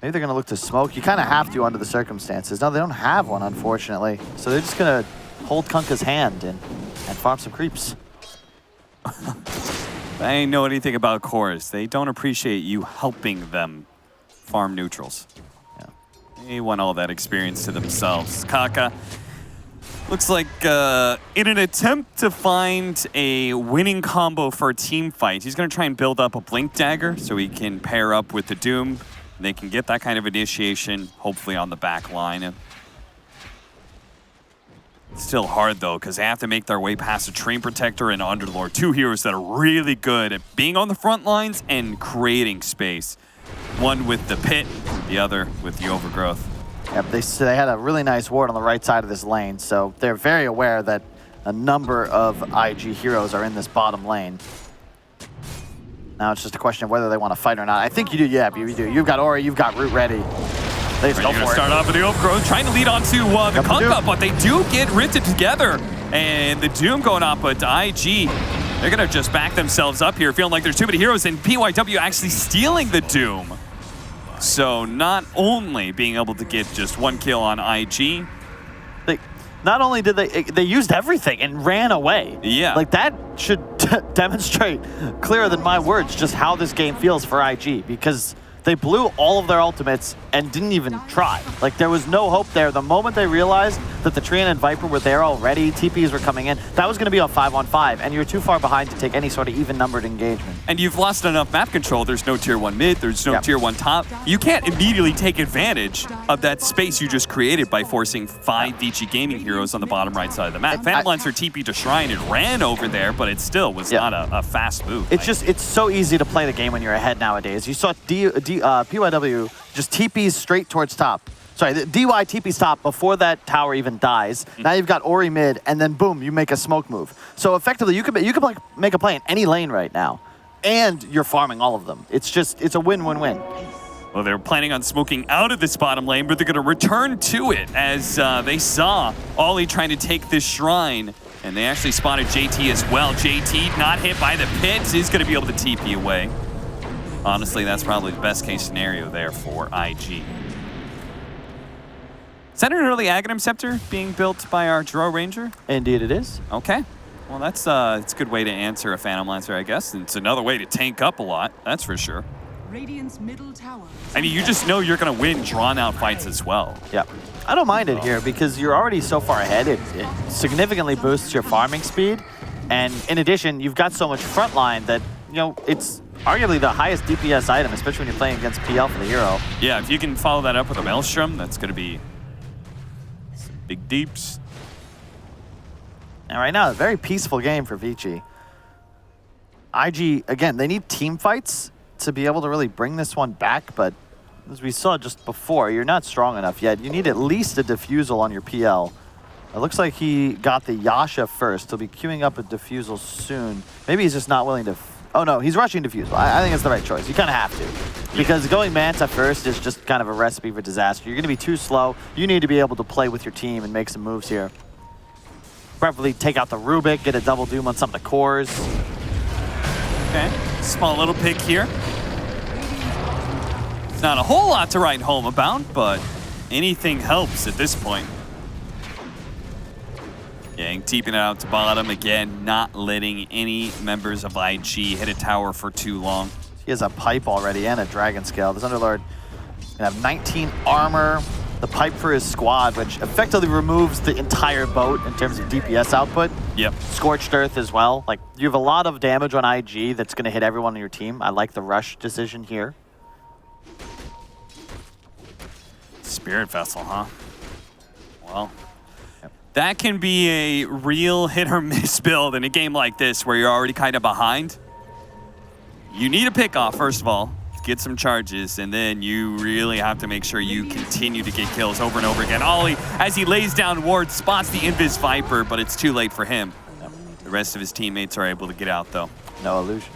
Maybe they're going to look to smoke. You kind of have to under the circumstances. No, they don't have one, unfortunately. So they're just going to hold Kunkka's hand and farm some creeps. They know anything about cores. They don't appreciate you helping them farm neutrals. Yeah. They want all that experience to themselves. Kaka looks like in an attempt to find a winning combo for a team fight, he's going to try and build up a Blink Dagger so he can pair up with the Doom. They can get that kind of initiation, hopefully on the back line. Still hard, though, because they have to make their way past a Treant Protector and Underlord. 2 heroes that are really good at being on the front lines and creating space. One with the pit, the other with the overgrowth. Yep, they had a really nice ward on the right side of this lane, so they're very aware that a number of IG heroes are in this bottom lane. Now it's just a question of whether they want to fight or not. I think you do, yeah, you do. You've got Ori, you've got Root ready. They just go for it. Start off with the overgrowth, trying to lead onto the Kunkka, but they do get rifted together. And the Doom going off, but IG, they're going to just back themselves up here, feeling like there's too many heroes, and PYW actually stealing the Doom. So not only being able to get just 1 kill on IG, not only did they used everything and ran away. Yeah. Like that should demonstrate clearer than my words just how this game feels for IG, because they blew all of their ultimates and didn't even try. Like, there was no hope there. The moment they realized that the Treant and Viper were there already, TPs were coming in, that was going to be a 5-on-5, and you're too far behind to take any sort of even-numbered engagement. And you've lost enough map control. There's no tier 1 mid, there's no tier 1 top. You can't immediately take advantage of that space you just created by forcing 5 Vici Gaming heroes on the bottom right side of the map. Phantom Lancer TP to Shrine and ran over there, but it still was not a fast move. It's so easy to play the game when you're ahead nowadays. You saw PYW just TPs straight towards top. Sorry, the DY TP's top before that tower even dies. Now you've got Ori mid, and then boom, you make a smoke move. So effectively, you could like make a play in any lane right now, and you're farming all of them. It's a win-win-win. Well, they're planning on smoking out of this bottom lane, but they're going to return to it as they saw Ollie trying to take this shrine, and they actually spotted JT as well. JT not hit by the pits, is going to be able to TP away. Honestly, that's probably the best case scenario there for IG. Is that an early Aghanim Scepter being built by our Drow Ranger? Indeed it is. Okay. Well, that's it's a good way to answer a Phantom Lancer, I guess. And it's another way to tank up a lot, that's for sure. Radiant's middle tower. I mean, you just know you're going to win drawn-out fights as well. Yeah. I don't mind it here because you're already so far ahead. It significantly boosts your farming speed. And in addition, you've got so much frontline that, you know, it's arguably the highest DPS item, especially when you're playing against PL for the hero. Yeah, if you can follow that up with a Maelstrom, that's going to be some big deeps. And right now, a very peaceful game for Vici. IG, again, they need team fights to be able to really bring this one back, but as we saw just before, you're not strong enough yet. You need at least a diffusal on your PL. It looks like he got the Yasha first. He'll be queuing up a diffusal soon. Maybe he's just not willing to... Oh no, he's rushing diffusal. I think it's the right choice. You kind of have to. Because going Manta first is just kind of a recipe for disaster. You're going to be too slow. You need to be able to play with your team and make some moves here. Preferably take out the Rubik, get a double doom on some of the cores. Okay, small little pick here. It's not a whole lot to write home about, but anything helps at this point. Yang keeping it out to bottom again, not letting any members of IG hit a tower for too long. He has a pipe already and a dragon scale. This Underlord gonna have 19 armor, the pipe for his squad, which effectively removes the entire boat in terms of DPS output. Yep. Scorched Earth as well. Like, you have a lot of damage on IG that's gonna hit everyone on your team. I like the rush decision here. Spirit Vessel, huh? Well, that can be a real hit or miss build in a game like this where you're already kind of behind. You need a pick off, first of all, to get some charges, and then you really have to make sure you continue to get kills over and over again. Ollie, as he lays down ward, spots the Invis Viper, but it's too late for him. The rest of his teammates are able to get out, though. No illusion.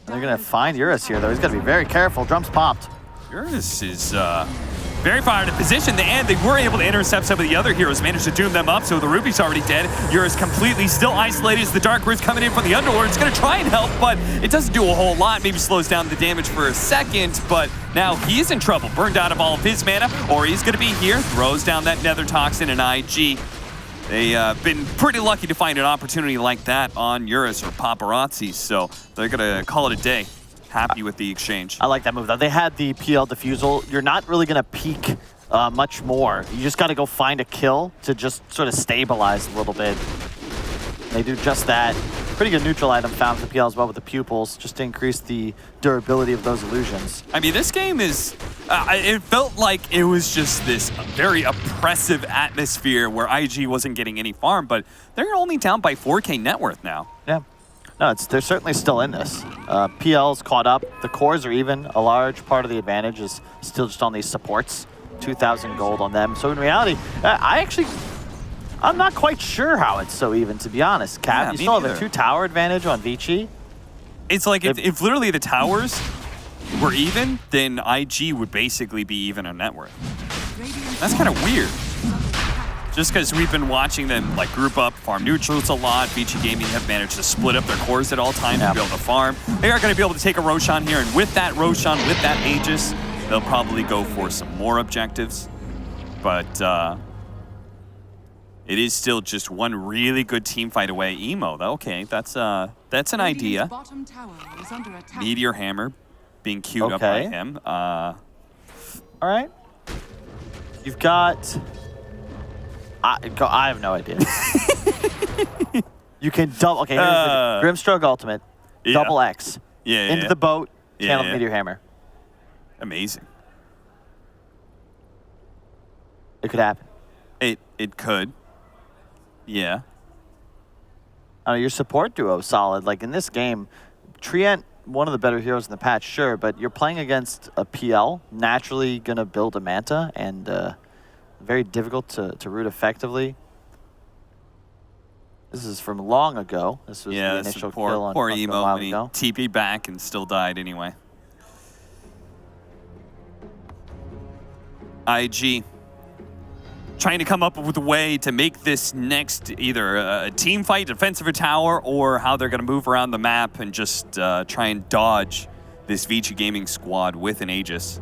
They're gonna find Eurus here, though. He's gotta be very careful. Drums popped. Eurus is very far out of position, and they were able to intercept some of the other heroes, managed to doom them up, so the Ruby's already dead. Eurus completely still isolated as the Dark Rift coming in from the Underlord. It's going to try and help, but it doesn't do a whole lot. Maybe slows down the damage for a second, but now he's in trouble. Burned out of all of his mana, or he's going to be here, throws down that Nether Toxin and IG. They've been pretty lucky to find an opportunity like that on Eurus or Paparazzi, so they're going to call it a day. Happy with the exchange. I like that move, though. They had the PL diffusal. You're not really going to peek much more. You just got to go find a kill to just sort of stabilize a little bit. They do just that. Pretty good neutral item found for PL as well with the pupils, just to increase the durability of those illusions. I mean, this game is... it felt like it was just this very oppressive atmosphere where IG wasn't getting any farm, but they're only down by 4K net worth now. Yeah. No, they're certainly still in this. PL's caught up. The cores are even. A large part of the advantage is still just on these supports. 2,000 gold on them. So in reality, I'm not quite sure how it's so even, to be honest. Cap, you still have a 2-tower advantage on Vici. It's like if literally the towers were even, then IG would basically be even on net worth. That's kind of weird. Just because we've been watching them like group up, farm neutrals a lot. Vici Gaming have managed to split up their cores at all times to be able to farm. They are going to be able to take a Roshan here, and with that Roshan, with that Aegis, they'll probably go for some more objectives. But it is still just one really good team fight away. Emo, though, okay, that's an idea. Meteor Hammer being queued up by him. All right. You've got... I have no idea. You can double... Okay, here's the Grimstroke Ultimate. Double X. Into the boat. Channel Meteor Hammer. Amazing. It could happen. It could. Yeah. Your support duo is solid. Like in this game, Treant, one of the better heroes in the patch, sure, but you're playing against a PL, naturally going to build a Manta, and very difficult to root effectively. This is from long ago. This was the initial kill on poor Emo, a while when he ago. TP'd back and still died anyway. IG trying to come up with a way to make this next either a team fight, defensive or tower, or how they're going to move around the map and just try and dodge this Vici Gaming squad with an Aegis.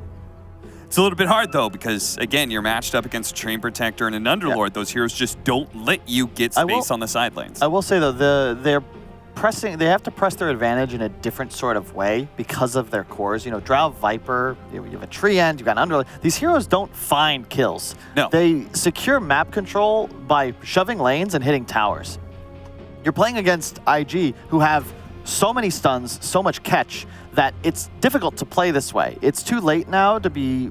It's a little bit hard, though, because, again, you're matched up against a Train Protector and an Underlord. Yeah. Those heroes just don't let you get space on the side lanes. I will say, though, they have to press their advantage in a different sort of way because of their cores. You know, Drow, Viper, you have a Tree End, you've got an Underlord. These heroes don't find kills. No. They secure map control by shoving lanes and hitting towers. You're playing against IG, who have so many stuns, so much catch, that it's difficult to play this way. It's too late now to be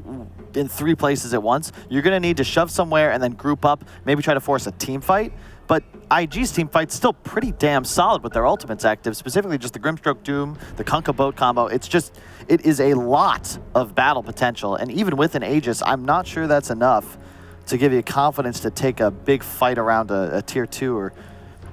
in 3 places at once. You're going to need to shove somewhere and then group up, maybe try to force a team fight. But IG's team fight's still pretty damn solid with their ultimates active, specifically just the Grimstroke Doom, the Kunkka Boat combo. It is a lot of battle potential. And even with an Aegis, I'm not sure that's enough to give you confidence to take a big fight around a tier 2 or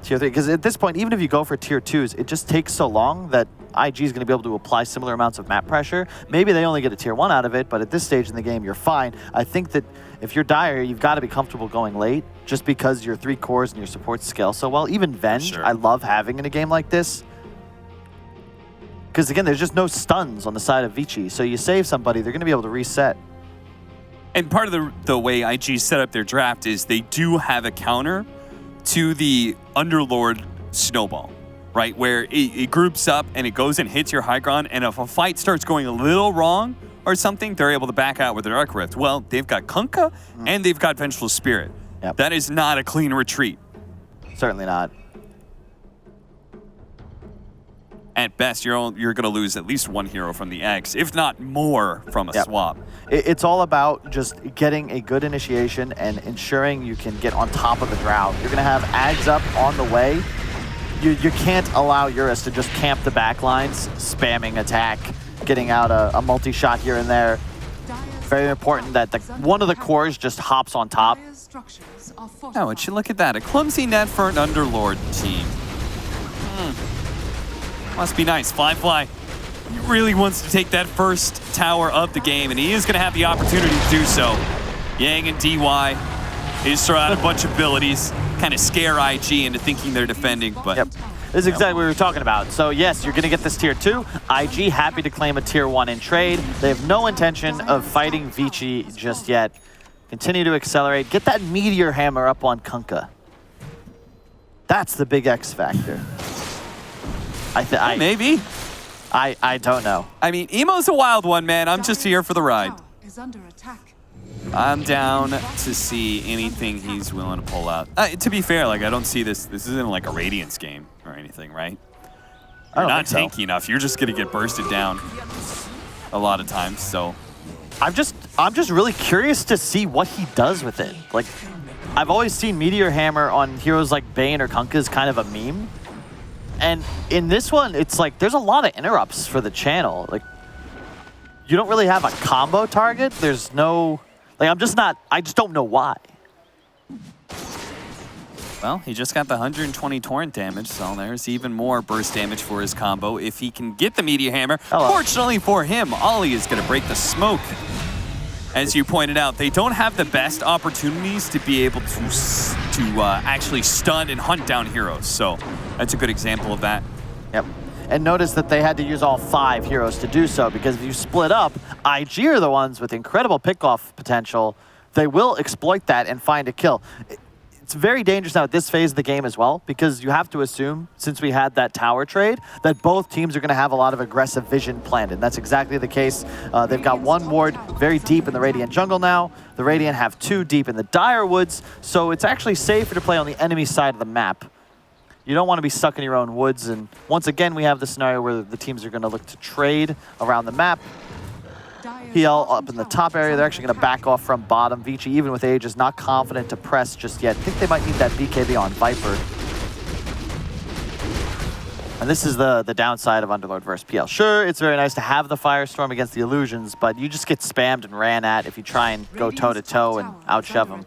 tier 3. Because at this point, even if you go for tier 2s, it just takes so long that IG is going to be able to apply similar amounts of map pressure. Maybe they only get a tier 1 out of it, but at this stage in the game, you're fine. I think that if you're Dire, you've got to be comfortable going late just because your 3 cores and your support scale so well. Even Venge, I love having in a game like this. Because again, there's just no stuns on the side of Vici. So you save somebody, they're going to be able to reset. And part of the way IG set up their draft is they do have a counter to the Underlord Snowball, right? Where it groups up and it goes and hits your high ground, and if a fight starts going a little wrong or something, they're able to back out with their Arc Rift. Well, they've got Kunkka and they've got Vengeful Spirit. Yep. That is not a clean retreat. Certainly not. At best, you're going to lose at least 1 hero from the X, if not more from a swap. It's all about just getting a good initiation and ensuring you can get on top of the Drow. You're going to have Ags up on the way. You can't allow Eurus to just camp the backlines, spamming attack, getting out a multi-shot here and there. Very important that one of the cores just hops on top. Oh, would you look at that? A clumsy net for an Underlord team. Must be nice. Fly. He really wants to take that first tower of the game, and he is going to have the opportunity to do so. Yang and DY, they just throw out a bunch of abilities, kind of scare IG into thinking they're defending, but... Yep. This is exactly what we were talking about. So yes, you're going to get this tier 2. IG happy to claim a tier 1 in trade. They have no intention of fighting Vici just yet. Continue to accelerate. Get that Meteor Hammer up on Kunkka. That's the big X factor. Maybe. I don't know. I mean, Emo's a wild one, man. I'm just here for the ride. I'm down to see anything he's willing to pull out. To be fair, like, I don't see this. This isn't like a Radiance game or anything, right? You're not tanky enough. You're just gonna get bursted down a lot of times. So, I'm just really curious to see what he does with it. Like, I've always seen Meteor Hammer on heroes like Bane or Kunkka as kind of a meme. And in this one, it's like there's a lot of interrupts for the channel. Like, you don't really have a combo target. There's no, like, I just don't know why. Well, he just got the 120 torrent damage, so there's even more burst damage for his combo if he can get the Meteor Hammer. Hello. Fortunately for him, Ollie is going to break the smoke. As you pointed out, they don't have the best opportunities to be able to actually stun and hunt down heroes. So that's a good example of that. Yep. And notice that they had to use all 5 heroes to do so, because if you split up, IG are the ones with incredible pickoff potential. They will exploit that and find a kill. It's very dangerous now at this phase of the game as well, because you have to assume, since we had that tower trade, that both teams are going to have a lot of aggressive vision planned, and that's exactly the case. They've got 1 ward very deep in the Radiant jungle now. The Radiant have 2 deep in the Dire woods, so it's actually safer to play on the enemy side of the map. You don't want to be stuck in your own woods, and once again, we have the scenario where the teams are going to look to trade around the map. PL up in the top area. They're actually going to back off from bottom. Vici, even with age, is not confident to press just yet. I think they might need that BKB on Viper. And this is the downside of Underlord versus PL. Sure, it's very nice to have the Firestorm against the Illusions, but you just get spammed and ran at if you try and go toe-to-toe and outshove them.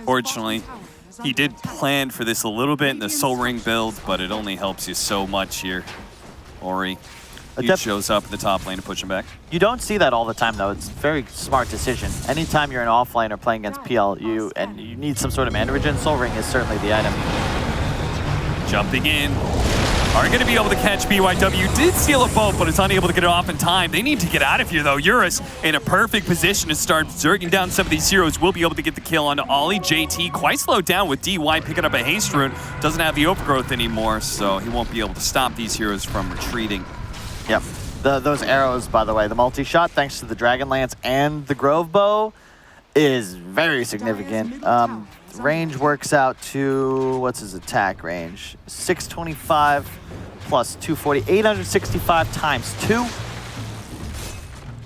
Fortunately, he did plan for this a little bit in the Soul Ring build, but it only helps you so much here, Ori. He shows up at the top lane to push him back. You don't see that all the time, though. It's a very smart decision. Anytime you're an offlane or playing against PL, you need some sort of mana regen, Soul Ring is certainly the item. Jumping in. are going to be able to catch BYW. Did steal a boat, but is unable to get it off in time. They need to get out of here, though. Eurus in a perfect position to start zerging down some of these heroes. Will be able to get the kill onto Ollie. JT quite slowed down with DY picking up a haste rune. Doesn't have the overgrowth anymore, so he won't be able to stop these heroes from retreating. Yep. Those arrows, by the way, the multi-shot, thanks to the Dragon Lance and the Grove Bow, is very significant. Range works out to, what's his attack range? 625 plus 240, 865 times 2.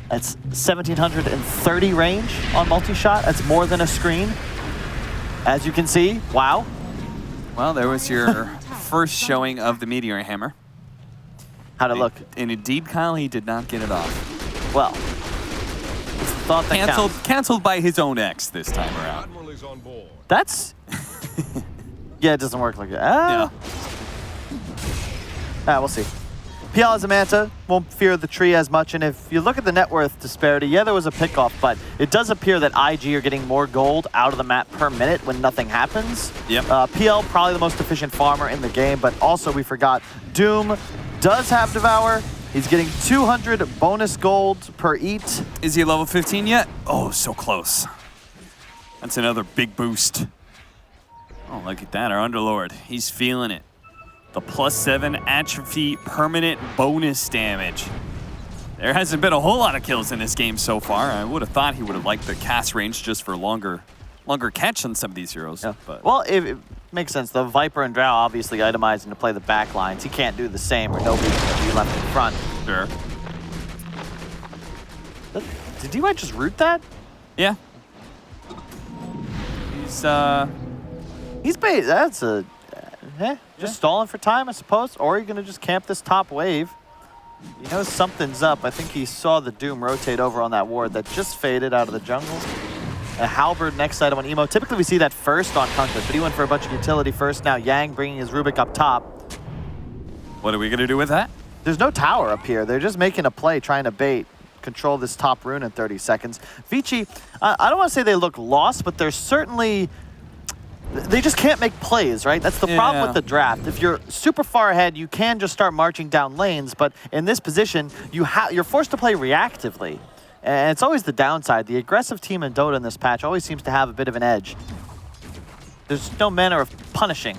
That's 1,730 range on multi-shot. That's more than a screen. As you can see, wow. Well, there was your first showing of the Meteor Hammer. How'd it look? And indeed, Kyle, he did not get it off. Well, thought that canceled by his own ex this time around. That's... yeah, it doesn't work like that. Yeah. We'll see. PL as a Manta won't fear the tree as much, and if you look at the net worth disparity, yeah, there was a pickoff, but it does appear that IG are getting more gold out of the map per minute when nothing happens. Yep. PL, probably the most efficient farmer in the game, but also we forgot, Doom does have Devour. He's getting 200 bonus gold per eat. Is he level 15 yet? Oh, so close. That's another big boost. Oh, look at that, our Underlord. He's feeling it. The +7 atrophy permanent bonus damage. There hasn't been a whole lot of kills in this game so far. I would have thought he would have liked the cast range just for longer catch on some of these heroes. Yeah. But well, it makes sense. The Viper and Drow obviously itemizing to play the back lines. He can't do the same, or nobody can be left in front. Sure. Did DY just root that? Yeah. He's bait. That's a just stalling for time, I suppose. Or are you gonna just camp this top wave? You know something's up. I think he saw the Doom rotate over on that ward that just faded out of the jungle. A Halberd next item on Emo. Typically we see that first on Conquest, but he went for a bunch of utility first. Now Yang bringing his Rubik up top. What are we gonna do with that? There's no tower up here. They're just making a play, trying to bait. Control this top rune in 30 seconds. Vici, I don't want to say they look lost, but they're certainly... They just can't make plays, right? That's the problem with the draft. If you're super far ahead, you can just start marching down lanes, but in this position, you're forced to play reactively. And it's always the downside. The aggressive team in Dota in this patch always seems to have a bit of an edge. There's no manner of punishing.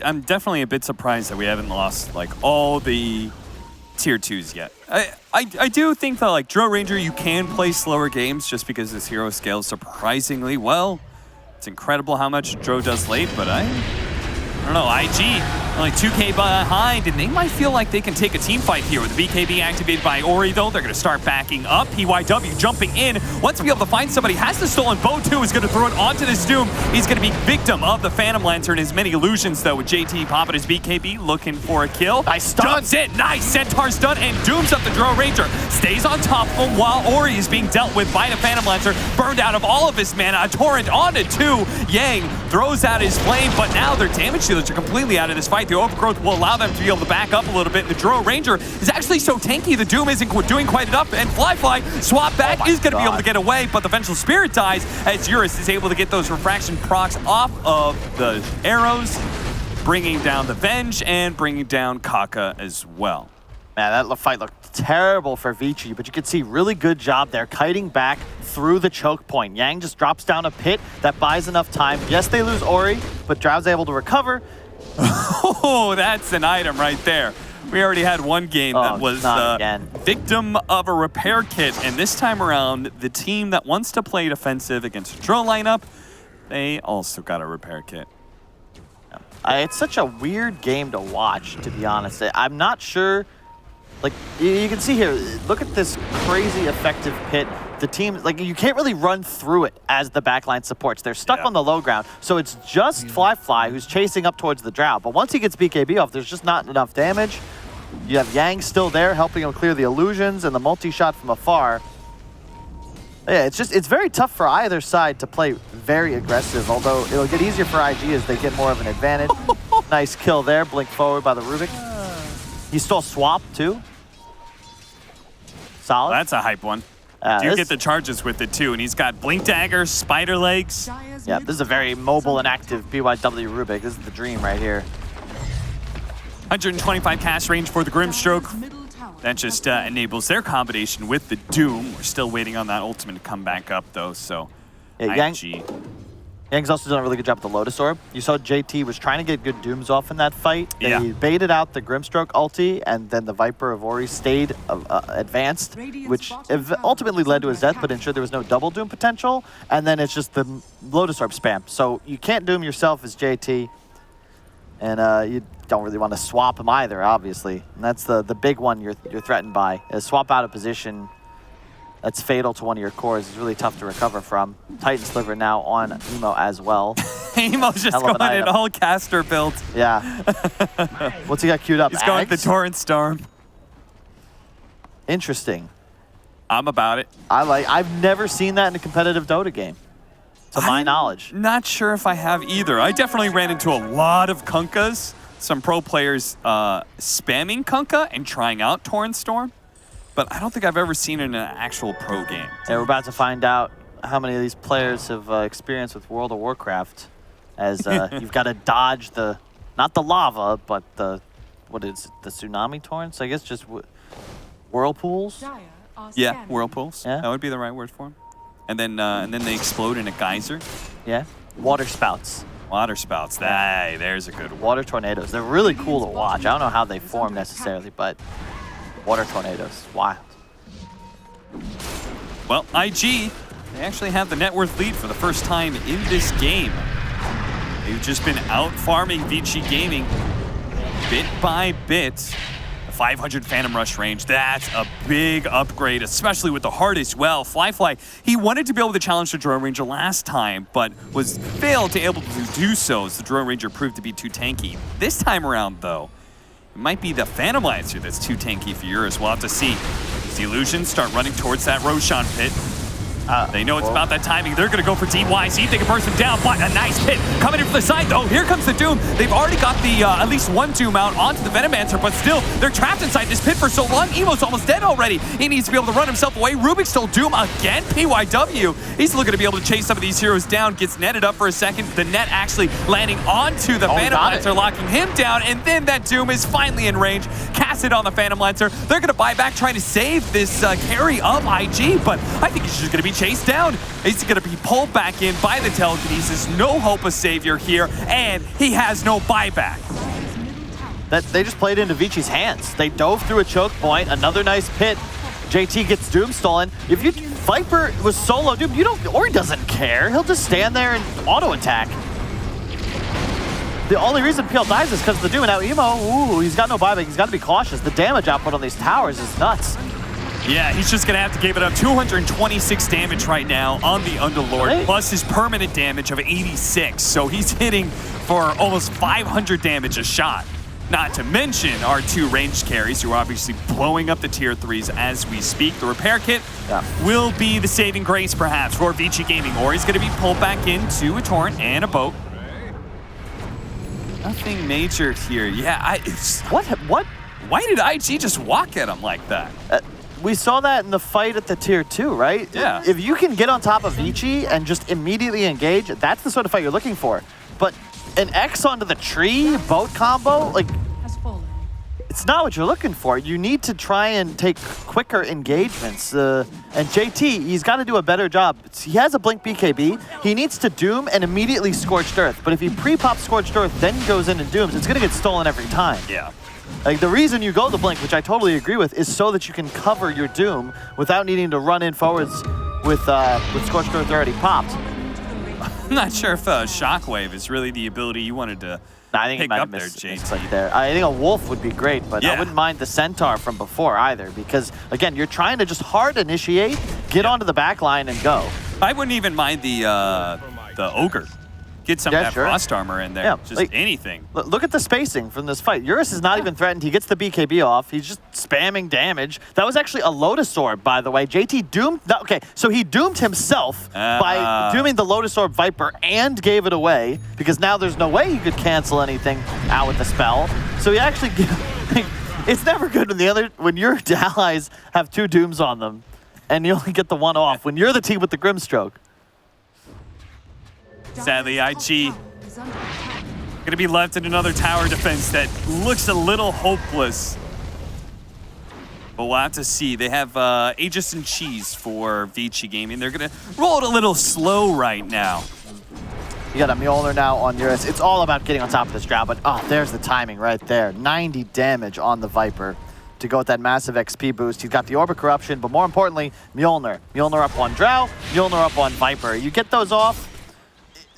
I'm definitely a bit surprised that we haven't lost like all the tier 2s yet. I do think that like Drow Ranger, you can play slower games just because this hero scales surprisingly well. It's incredible how much Drow does late, but I don't know, IG only 2k behind, and they might feel like they can take a team fight here with the BKB activated by Ori, though. They're going to start backing up. PYW jumping in. Wants to be able to find somebody. Has the stolen bow, too. Is going to throw it onto this Doom. He's going to be victim of the Phantom Lantern. His many illusions, though, with JT popping his BKB, looking for a kill. Nice stun. Jumps in. Nice. Centaur stun, and Doom's up the Drow Ranger. Stays on top of him while Ori is being dealt with by the Phantom Lantern. Burned out of all of his mana. A torrent onto 2. Yang throws out his flame, but now their damage dealers are completely out of this fight. The overgrowth will allow them to be able to back up a little bit. The Drow Ranger is actually so tanky, the Doom isn't doing quite enough, and Fly swap back is going to be able to get away, but the Vengeful Spirit dies as Eurus is able to get those refraction procs off of the arrows, bringing down the Venge and bringing down Kaka as well. Man, that fight looked terrible for Vici, but you can see really good job there, kiting back through the choke point. Yang just drops down a pit that buys enough time. Yes, they lose Ori, but Drow's able to recover. Oh, that's an item right there. We already had one game that was victim of a repair kit, and this time around, the team that wants to play defensive against a Drow lineup, they also got a repair kit. It's such a weird game to watch, to be honest. I'm not sure. Like, you can see here, look at this crazy effective pit. The team, like, you can't really run through it as the backline supports. They're stuck on the low ground, so it's just Fly who's chasing up towards the Drow. But once he gets BKB off, there's just not enough damage. You have Yang still there, helping him clear the illusions and the multi-shot from afar. Yeah, it's very tough for either side to play very aggressive, although it'll get easier for IG as they get more of an advantage. Nice kill there, blink forward by the Rubik. He stole swap, too. Solid. That's a hype one. Do get the charges with it too, and he's got Blink Dagger, Spider Legs. Yeah, this is a very mobile and active BYW Rubik. This is the dream right here. 125 cast range for the Grimstroke. That just enables their combination with the Doom. We're still waiting on that ultimate to come back up, though, so yeah, IG. Yang's also done a really good job with the Lotus Orb. You saw JT was trying to get good Dooms off in that fight. They baited out the Grimstroke ulti, and then the Viper of Ori stayed advanced, which ultimately led to his death, but ensured there was no double Doom potential. And then it's just the Lotus Orb spam. So you can't Doom yourself as JT, and you don't really want to swap him either, obviously. And that's the big one you're threatened by, is swap out of position. That's fatal to one of your cores. It's really tough to recover from. Titan Sliver now on Emo as well. Emo's just going in all caster build. Yeah. What's he got queued up? He's going with the Torrent Storm. Interesting. I'm about it. I've never seen that in a competitive Dota game, to my knowledge. Not sure if I have either. I definitely ran into a lot of Kunkas. Some pro players spamming Kunkka and trying out Torrent Storm. But I don't think I've ever seen it in an actual pro game. Yeah, we're about to find out how many of these players have experience with World of Warcraft, as you've got to dodge not the lava, but the tsunami torrents? I guess just whirlpools? Yeah, whirlpools. Yeah. That would be the right word for them. And then they explode in a geyser. Yeah, water spouts. Water spouts. Hey, there's a good one. Water tornadoes. They're really cool to watch. I don't know how they form necessarily, but water tornadoes, wild. Well, IG, they actually have the net worth lead for the first time in this game. They've just been out farming Vici Gaming bit by bit. The 500 Phantom Rush range, that's a big upgrade, especially with the heart as well. Fly, he wanted to be able to challenge the Drone Ranger last time, but was failed to able to do so as the Drone Ranger proved to be too tanky. This time around, though, it might be the Phantom Lancer that's too tanky for yours. We'll have to see. As the Illusions start running towards that Roshan pit. They know it's about that timing. They're going to go for DY, see if they can burst him down, but a nice hit coming in from the side. Oh, here comes the Doom. They've already got the at least one Doom out onto the Venomancer, but still, they're trapped inside this pit for so long. Emo's almost dead already. He needs to be able to run himself away. Rubik's still Doom again. PYW, he's looking to be able to chase some of these heroes down. Gets netted up for a second. The net actually landing onto the Phantom Lancer, locking him down, and then that Doom is finally in range. Cast it on the Phantom Lancer. They're going to buy back, trying to save this carry of IG, but I think he's just going to be chased down. He's going to be pulled back in by the telekinesis. No hope of savior here, and he has no buyback. They just played into Vici's hands. They dove through a choke point, another nice pit. JT gets Doom stolen. If Viper was solo Doom, Ori doesn't care. He'll just stand there and auto attack. The only reason PL dies is because of the Doom. And now Emo, he's got no buyback. He's got to be cautious. The damage output on these towers is nuts. Yeah, he's just going to have to give it up. 226 damage right now on the Underlord, plus his permanent damage of 86. So he's hitting for almost 500 damage a shot. Not to mention our two ranged carries, who are obviously blowing up the tier 3s as we speak. The repair kit will be the saving grace, perhaps, for Vici Gaming, or he's going to be pulled back into a torrent and a boat. Nothing major here. Yeah, What? Why did IG just walk at him like that? We saw that in the fight at the tier 2, right? Yeah. If you can get on top of Vici and just immediately engage, that's the sort of fight you're looking for. But an X onto the tree, boat combo, like, it's not what you're looking for. You need to try and take quicker engagements. And JT, he's got to do a better job. He has a Blink BKB. He needs to Doom and immediately Scorched Earth. But if he pre-pops Scorched Earth, then goes in and Dooms, it's going to get stolen every time. Yeah. Like, the reason you go the Blink, which I totally agree with, is so that you can cover your Doom without needing to run in forwards with Scorched Earth already popped. I'm not sure if Shockwave is really the ability you wanted to pick up there, JT. There. I think a Wolf would be great, but I wouldn't mind the Centaur from before either, because, again, you're trying to just hard initiate, get onto the back line, and go. I wouldn't even mind the Ogre. Get some of that frost armor in there. Yeah, just like, anything. Look at the spacing from this fight. Eurus is not even threatened. He gets the BKB off. He's just spamming damage. That was actually a Lotus Orb, by the way. JT doomed... Okay, so he doomed himself by dooming the Lotus Orb Viper and gave it away, because now there's no way he could cancel anything out with the spell. So he actually... It's never good when your allies have two Dooms on them, and you only get the one off when you're the team with the Grimstroke. Sadly, IG Gonna be left in another tower defense that looks a little hopeless. But we'll have to see. They have Aegis and Cheese for Vici Gaming. They're gonna roll it a little slow right now. You got a Mjolnir now on Eurus. It's all about getting on top of this Drow, but there's the timing right there. 90 damage on the Viper to go with that massive XP boost. He's got the Orb of Corruption, but more importantly, Mjolnir. Mjolnir up on Drow, Mjolnir up on Viper. You get those off,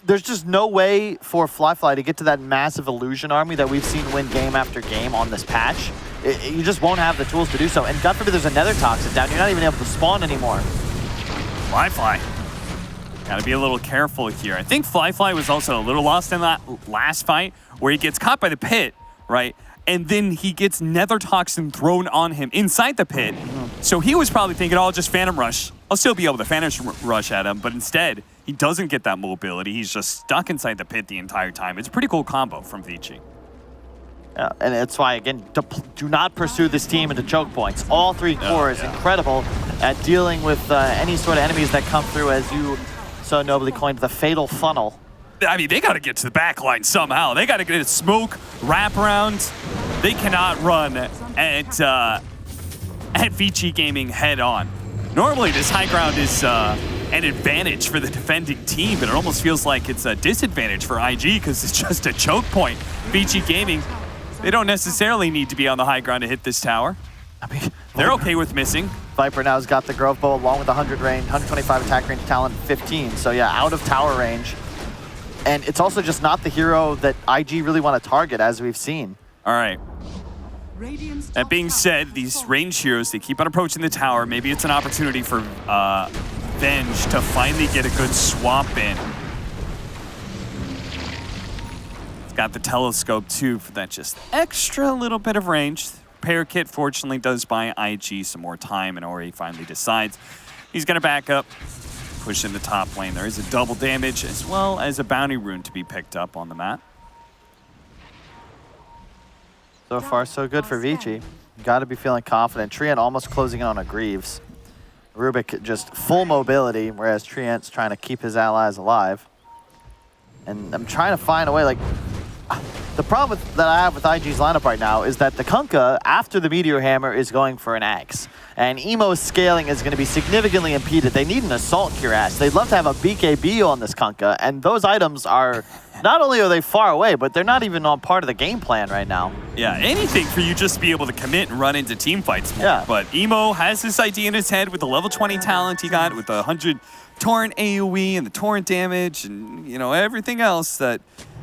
there's just no way for Flyfly to get to that massive illusion army that we've seen win game after game on this patch. You just won't have the tools to do so. And God forbid there's another Toxic down. You're not even able to spawn anymore. Flyfly. Gotta be a little careful here. I think Flyfly was also a little lost in that last fight where he gets caught by the pit, right? And then he gets Nether Toxin thrown on him inside the pit. So he was probably thinking, oh, I'll just Phantom Rush. I'll still be able to Phantom Rush at him. But instead, he doesn't get that mobility. He's just stuck inside the pit the entire time. It's a pretty cool combo from Vici. Yeah, and it's why, again, do not pursue this team into choke points. All three cores incredible at dealing with any sort of enemies that come through, as you so nobly coined the fatal funnel. I mean, they got to get to the back line somehow. They got to get a smoke, wrap around. They cannot run at Vici Gaming head on. Normally, this high ground is an advantage for the defending team, but it almost feels like it's a disadvantage for IG because it's just a choke point. Vici Gaming, they don't necessarily need to be on the high ground to hit this tower. I mean, they're okay with missing. Viper now has got the Grove Bow along with 100 range, 125 attack range, talent 15. So yeah, out of tower range. And it's also just not the hero that IG really want to target, as we've seen. All right. That being said, these range heroes, they keep on approaching the tower. Maybe it's an opportunity for Venge to finally get a good swamp in. It's got the telescope too for that just extra little bit of range. Repair kit fortunately does buy IG some more time, and Ori finally decides he's going to back up, push in the top lane. There is a double damage as well as a bounty rune to be picked up on the map. So far, so good for Vici. Got to be feeling confident. Treant almost closing in on a Greaves. Rubik just full mobility, whereas Treant's trying to keep his allies alive. And I'm trying to find a way, like, the problem that I have with IG's lineup right now is that the Kunkka, after the Meteor Hammer, is going for an Axe. And Emo's scaling is going to be significantly impeded. They need an Assault Cuirass. They'd love to have a BKB on this Kunkka, and those items are, not only are they far away, but they're not even on part of the game plan right now. Yeah, anything for you just to be able to commit and run into team fights more. Yeah. But Emo has this idea in his head with the level 20 talent he got, with the 100 torrent AoE and the torrent damage and, you know, everything else, that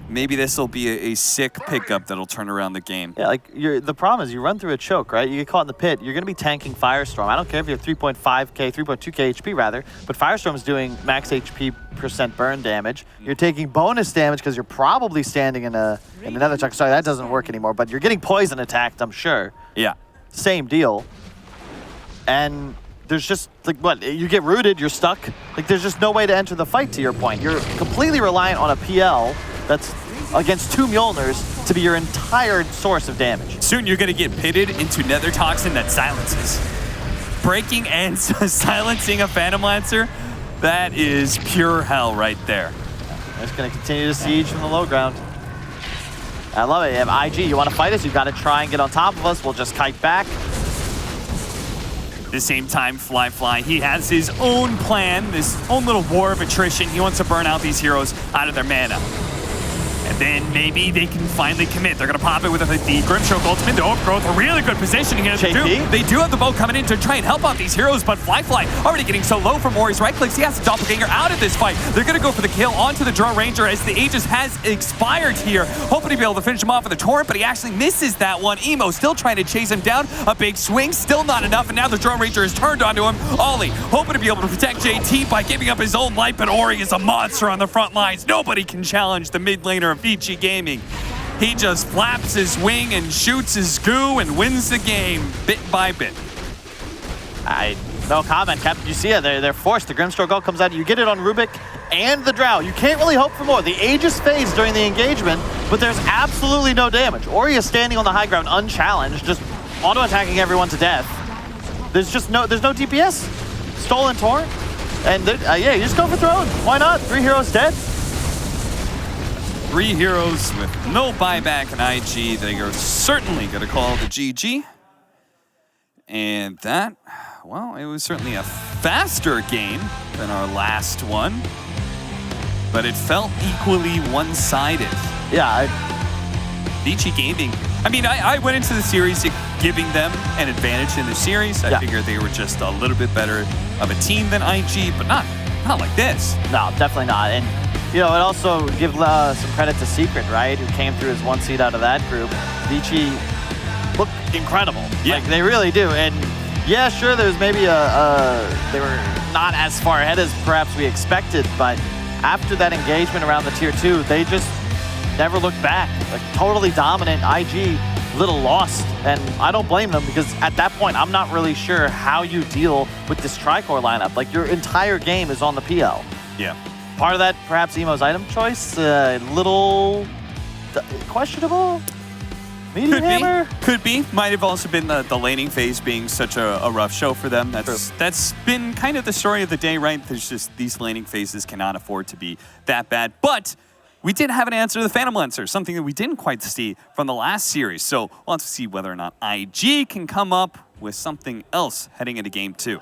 maybe this will be a sick pickup that'll turn around the game. Yeah, like, the problem is you run through a choke, right? You get caught in the pit, you're going to be tanking Firestorm. I don't care if you're 3.5k, 3.2k HP rather, but Firestorm's doing max HP % burn damage. You're taking bonus damage because you're probably standing in another choke. Sorry, that doesn't work anymore, but you're getting poison attacked, I'm sure. Yeah. Same deal. And there's just, like, what? You get rooted, you're stuck. Like, there's just no way to enter the fight, to your point. You're completely reliant on a PL that's against two Mjolnirs to be your entire source of damage. Soon you're going to get pitted into Nether Toxin that silences. Breaking and silencing a Phantom Lancer, that is pure hell right there. They're just going to continue to siege from the low ground. I love it. You have IG, you want to fight us, you've got to try and get on top of us. We'll just kite back. At the same time, Flyfly, he has his own plan, this own little war of attrition. He wants to burn out these heroes out of their mana. And then maybe they can finally commit. They're going to pop it with the Grimstroke ultimate. The Overgrowth, a really good positioning here. They do have the bow coming in to try and help out these heroes, but Flyfly already getting so low from Ori's right clicks. He has the Doppelganger out of this fight. They're going to go for the kill onto the Drow Ranger as the Aegis has expired here. Hoping to be able to finish him off with a Torrent, but he actually misses that one. Emo still trying to chase him down. A big swing, still not enough, and now the Drow Ranger is turned onto him. Ollie hoping to be able to protect JT by giving up his own life, but Ori is a monster on the front lines. Nobody can challenge the mid laner of Vici Gaming. He just flaps his wing and shoots his goo and wins the game bit by bit. No comment, Captain. You see it, they're forced. The Grimstroke ult comes out. You get it on Rubik and the Drow. You can't really hope for more. The Aegis fades during the engagement, but there's absolutely no damage. Ori is standing on the high ground unchallenged, just auto-attacking everyone to death. There's no DPS. Stolen Torrent. And yeah, you just go for Throne. Why not? 3 heroes dead. 3 heroes with no buyback in IG. They are certainly going to call the GG. And that, well, it was certainly a faster game than our last one. But it felt equally one-sided. Yeah, Vici Gaming. I mean, I went into the series giving them an advantage in the series. I figured they were just a little bit better of a team than IG, but not like this. No, definitely not. And, you know, it also gives some credit to Secret, right, who came through as 1 seed out of that group. Vici looked incredible. Yeah. Like, they really do. And, yeah, sure, there's maybe they were not as far ahead as perhaps we expected, but after that engagement around the Tier 2, they just never looked back. Like, totally dominant. IG, little lost. And I don't blame them because at that point, I'm not really sure how you deal with this Tricore lineup. Like, your entire game is on the PL. Yeah. Part of that, perhaps Emo's item choice, little questionable. Medium hammer? Could be. Might have also been the laning phase being such a rough show for them. That's been kind of the story of the day, right? There's just these laning phases cannot afford to be that bad. But we did have an answer to the Phantom Lancer, something that we didn't quite see from the last series. So we'll have to see whether or not IG can come up with something else heading into Game 2.